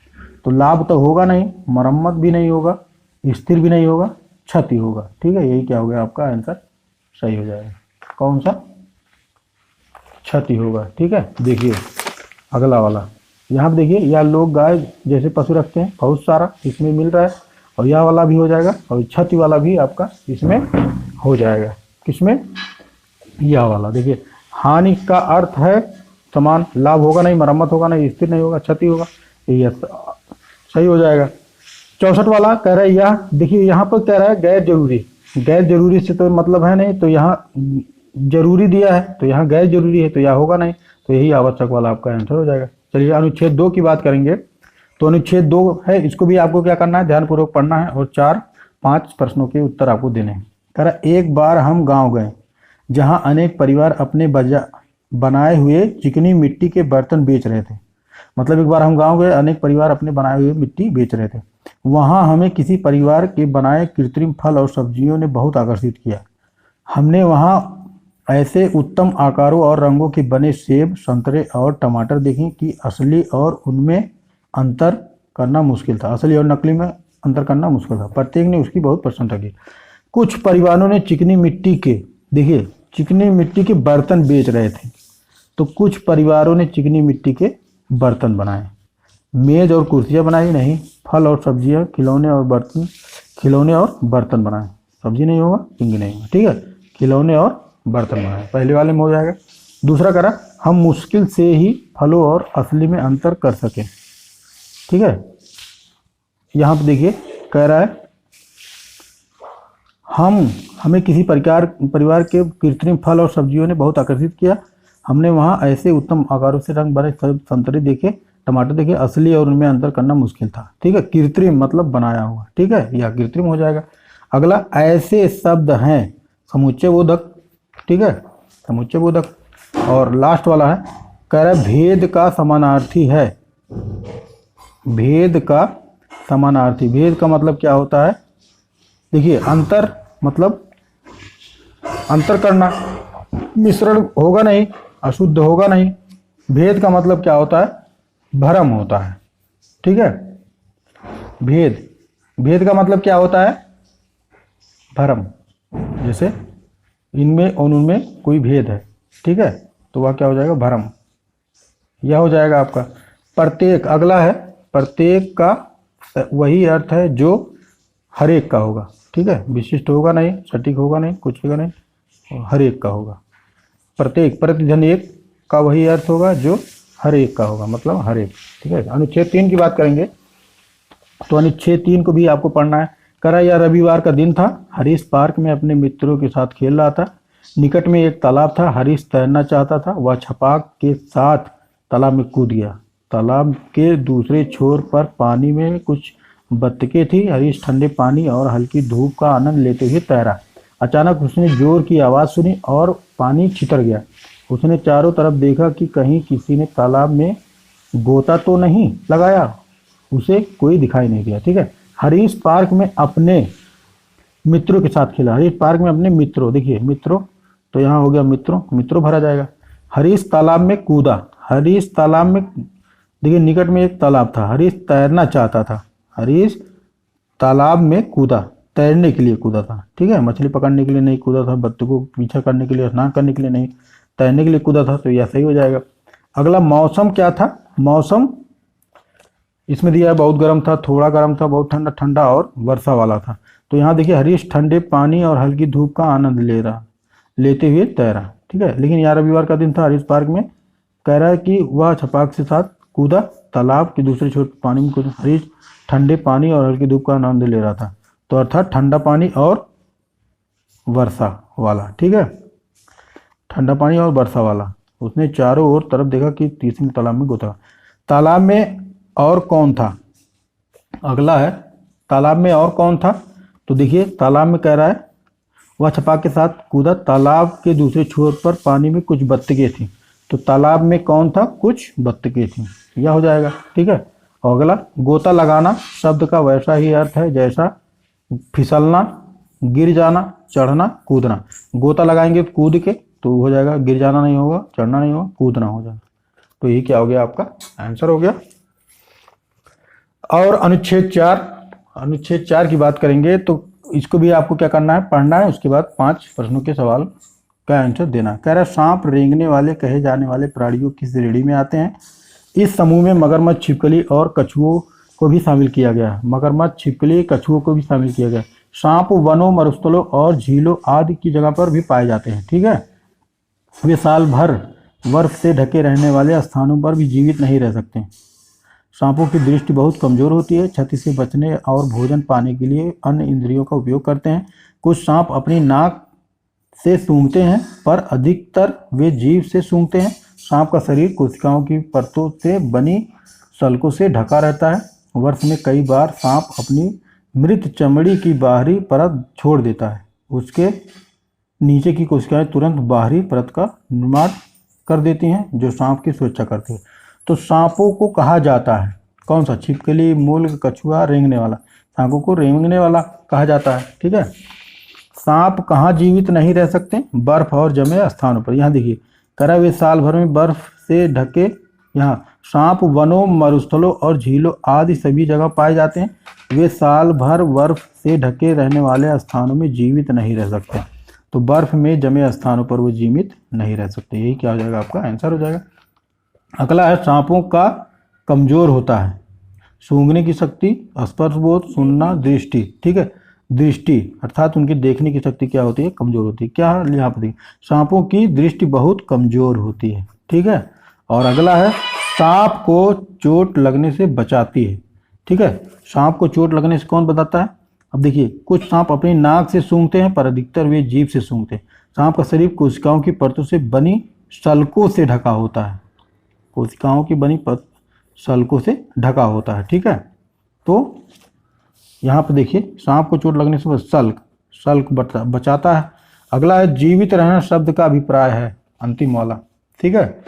तो लाभ तो होगा नहीं, मरम्मत भी नहीं होगा, स्थिर भी नहीं होगा, क्षति होगा। ठीक है, यही क्या हो गया आपका आंसर सही हो जाएगा। कौन सा? क्षति होगा। ठीक है, देखिए अगला वाला, यहाँ पे देखिए, यह लोग गाय जैसे पशु रखते हैं, बहुत सारा इसमें मिल रहा है, और यह वाला भी हो जाएगा, और क्षति वाला भी आपका इसमें हो जाएगा। किसमें? यह वाला। देखिए हानि का अर्थ है समान, लाभ होगा नहीं, मरम्मत होगा नहीं, स्थिर नहीं होगा, क्षति होगा, ये सही हो जाएगा। 64 वाला कह रहा है यह, देखिए यहाँ पर कह रहा है गैर जरूरी। गैर जरूरी से तो मतलब है नहीं, तो यहाँ जरूरी दिया है, तो यहाँ गैर जरूरी है, तो यह होगा नहीं, तो यही आवश्यक वाला आपका आंसर हो जाएगा। चलिए अनुच्छेद 2 की बात करेंगे। तो अनुच्छेद 2 है, इसको भी आपको क्या करना है, ध्यानपूर्वक पढ़ना है, और 4-5 प्रश्नों के उत्तर आपको देने हैं। कह रहा एक बार हम गाँव गए जहाँ अनेक परिवार अपने बनाए हुए चिकनी मिट्टी के बर्तन बेच रहे थे। मतलब एक बार हम गांव गए, अनेक परिवार अपने बनाए हुए मिट्टी बेच रहे थे। वहां हमें किसी परिवार के बनाए कृत्रिम फल और सब्जियों ने बहुत आकर्षित किया। हमने वहां ऐसे उत्तम आकारों और रंगों के बने सेब, संतरे और टमाटर देखे कि असली और उनमें अंतर करना मुश्किल था। असली और नकली में अंतर करना मुश्किल था। प्रत्येक ने उसकी बहुत प्रशंसा की। कुछ परिवारों ने चिकनी मिट्टी के, देखिए चिकनी मिट्टी के बर्तन बेच रहे थे, तो कुछ परिवारों ने चिकनी मिट्टी के बर्तन बनाए, मेज और कुर्सियां बनाई नहीं, फल और सब्जियां, खिलौने और बर्तन बनाए। सब्जी नहीं होगा, चिंगी नहीं होगा। ठीक है, खिलौने और बर्तन बनाए, पहले वाले में हो जाएगा। दूसरा करा, हम मुश्किल से ही फलों और असली में अंतर कर सके। ठीक है, यहाँ पे देखिए कह रहा है हमें किसी परिवार के कृत्रिम फल और सब्जियों ने बहुत आकर्षित किया। हमने वहाँ ऐसे उत्तम आकारों से रंग भरे संतरे देखे, टमाटर देखे, असली और उनमें अंतर करना मुश्किल था। ठीक है, कृत्रिम मतलब बनाया हुआ। ठीक है, यह कृत्रिम हो जाएगा। अगला, ऐसे शब्द हैं समुच्चय बोधक। ठीक है, समुच्चय बोधक। और लास्ट वाला है, कह रहा है भेद का समानार्थी है। भेद का समानार्थी, भेद का मतलब क्या होता है? देखिए अंतर मतलब अंतर करना, मिश्रण होगा नहीं, अशुद्ध होगा नहीं। भेद का मतलब क्या होता है? भ्रम होता है। ठीक है, भेद का मतलब क्या होता है? भ्रम। जैसे इनमें और उनमें कोई भेद है, ठीक है, तो वह क्या हो जाएगा? भ्रम। यह हो जाएगा आपका प्रत्येक। अगला है, प्रत्येक का वही अर्थ है जो हर एक का होगा। ठीक है, विशिष्ट होगा नहीं, सटीक होगा नहीं, कुछ होगा नहीं, हर एक का होगा। प्रत्येक प्रतिधन एक का वही अर्थ होगा जो हर एक का होगा, मतलब हर एक। ठीक है, अनुच्छेद 3 की बात करेंगे। तो अनुच्छेद 3 को भी आपको पढ़ना है। करा, यह रविवार का दिन था। हरीश पार्क में अपने मित्रों के साथ खेल रहा था। निकट में एक तालाब था। हरीश तैरना चाहता था। वह छपाक के साथ तालाब में कूद गया। तालाब के दूसरे छोर पर पानी में कुछ बत्तखें थी। हरीश ठंडे पानी और हल्की धूप का आनंद लेते हुए तैरा। अचानक उसने जोर की आवाज़ सुनी और पानी छितर गया। उसने चारों तरफ देखा कि कहीं किसी ने तालाब में गोता तो नहीं लगाया। उसे कोई दिखाई नहीं दिया। ठीक है, हरीश पार्क में अपने मित्रों के साथ खेला। हरीश पार्क में अपने मित्रों, देखिए मित्रों, तो यहाँ हो गया मित्रों भरा जाएगा। हरीश तालाब में कूदा। हरीश तालाब में, देखिए निकट में एक तालाब था। हरीश तैरना चाहता था। हरीश तालाब में कूदा, तैरने के लिए कूदा था। ठीक है, मछली पकड़ने के लिए नहीं कूदा था, बत्तखों को पीछा करने के लिए, स्नान करने के लिए नहीं, तैरने के लिए कूदा था, तो यह सही हो जाएगा। अगला, मौसम क्या था? मौसम इसमें दिया है बहुत गर्म था, थोड़ा गर्म था, बहुत ठंडा, ठंडा और वर्षा वाला था। तो यहाँ देखिए हरीश ठंडे पानी और हल्की धूप का आनंद लेते हुए तैरा। ठीक है, लेकिन यार रविवार का दिन था। हरीश पार्क में कह रहा है कि वह छपाक के साथ कूदा, तालाब के दूसरे छोर पानी में कूदा। हरीश ठंडे पानी और हल्की धूप का आनंद ले रहा था, तो अर्थात ठंडा पानी और वर्षा वाला। ठीक है, ठंडा पानी और वर्षा वाला। उसने चारों ओर तरफ देखा कि तीसरे तालाब में गोता। तालाब में और कौन था? अगला है, तालाब में और कौन था? तो देखिए तालाब में कह रहा है वह छपाक के साथ कूदा। तालाब के दूसरे छोर पर पानी में कुछ बत्तखें थी। तो तालाब में कौन था? कुछ बत्तखें थी, यह हो जाएगा। ठीक है, और अगला, गोता लगाना शब्द का वैसा ही अर्थ है जैसा फिसलना, गिर जाना, चढ़ना, कूदना। गोता लगाएंगे कूद के, तो हो जाएगा गिर जाना नहीं होगा, चढ़ना नहीं होगा, कूदना हो जाएगा। तो ये क्या हो गया? आपका आंसर हो गया। और अनुच्छेद 4 की बात करेंगे तो इसको भी आपको क्या करना है, पढ़ना है। उसके बाद 5 प्रश्नों के सवाल का आंसर देना है। कह रहा है सांप रेंगने वाले कहे जाने वाले प्राणियों की श्रेणी में आते हैं। इस समूह में मगरमच्छ, छिपकली और कछुओं को भी शामिल किया गया है। मगरमच्छ, छिपकली, कछुओं को भी शामिल किया गया है। सांप वनों, मरुस्थलों और झीलों आदि की जगह पर भी पाए जाते हैं। ठीक है, वे साल भर बर्फ से ढके रहने वाले स्थानों पर भी जीवित नहीं रह सकते। सांपों की दृष्टि बहुत कमजोर होती है। क्षति से बचने और भोजन पाने के लिए अन्य इंद्रियों का उपयोग करते हैं। कुछ सांप अपनी नाक से सूंघते हैं, पर अधिकतर वे जीभ से सूंघते हैं। सांप का शरीर कोशिकाओं की परतों से बनी सल्कों से ढका रहता है। वर्ष में कई बार सांप अपनी मृत चमड़ी की बाहरी परत छोड़ देता है। उसके नीचे की कोशिकाएं तुरंत बाहरी परत का निर्माण कर देती हैं, जो सांप की सुरक्षा करती है। तो सांपों को कहा जाता है कौन सा, छिपकली, मूल्ग, कछुआ, रेंगने वाला। सांपों को रेंगने वाला कहा जाता है। ठीक है, सांप कहाँ जीवित नहीं रह सकते, बर्फ और जमे स्थानों पर। यहाँ देखिए, करा वे साल भर में बर्फ से ढके, यहाँ सांप वनों, मरुस्थलों और झीलों आदि सभी जगह पाए जाते हैं। वे साल भर बर्फ से ढके रहने वाले स्थानों में जीवित नहीं रह सकते। तो बर्फ में जमे स्थानों पर वो जीवित नहीं रह सकते। यही क्या हो जाएगा, आपका आंसर हो जाएगा। अगला है सांपों का कमजोर होता है सूंघने की शक्ति, स्पर्शबोध, सुनना, दृष्टि। ठीक है, दृष्टि अर्थात उनकी देखने की शक्ति क्या होती है, कमजोर होती है। क्या यहाँ पर देखिए, सांपों की दृष्टि बहुत कमजोर होती है। ठीक है, और अगला है सांप को चोट लगने से बचाती है। ठीक है, सांप को चोट लगने से कौन बताता है। अब देखिए, कुछ सांप अपनी नाक से सूंघते हैं, पर अधिकतर वे जीभ से सूंघते हैं। सांप का शरीर कोशिकाओं की परतों से बनी सल्कों से ढका होता है। कोशिकाओं की बनी सल्कों से ढका होता है। ठीक है, तो यहाँ पर देखिए, सांप को चोट लगने से सल्क बचाता है। अगला है जीवित रहना शब्द का अभिप्राय है, अंतिम वाला। ठीक है,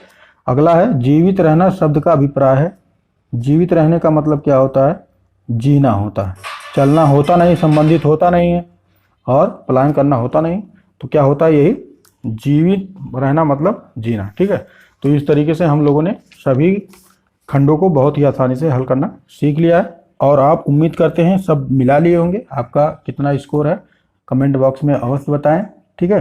अगला है जीवित रहना शब्द का अभिप्राय है। जीवित रहने का मतलब क्या होता है, जीना होता है। चलना होता नहीं, संबंधित होता नहीं है, और पलायन करना होता नहीं। तो क्या होता है, यही जीवित रहना मतलब जीना। ठीक है, तो इस तरीके से हम लोगों ने सभी खंडों को बहुत ही आसानी से हल करना सीख लिया है, और आप उम्मीद करते हैं सब मिला लिए होंगे। आपका कितना स्कोर है कमेंट बॉक्स में अवश्य बताएं। ठीक है,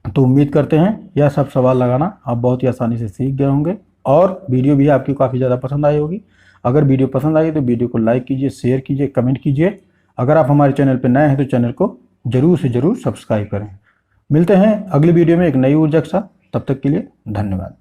तो उम्मीद करते हैं यह सब सवाल लगाना आप बहुत ही आसानी से सीख गए होंगे, और वीडियो भी आपकी काफ़ी ज़्यादा पसंद आई होगी। अगर वीडियो पसंद आई तो वीडियो को लाइक कीजिए, शेयर कीजिए, कमेंट कीजिए। अगर आप हमारे चैनल पर नए हैं तो चैनल को जरूर से जरूर सब्सक्राइब करें। मिलते हैं अगली वीडियो में एक नई ऊर्जा के साथ। तब तक के लिए धन्यवाद।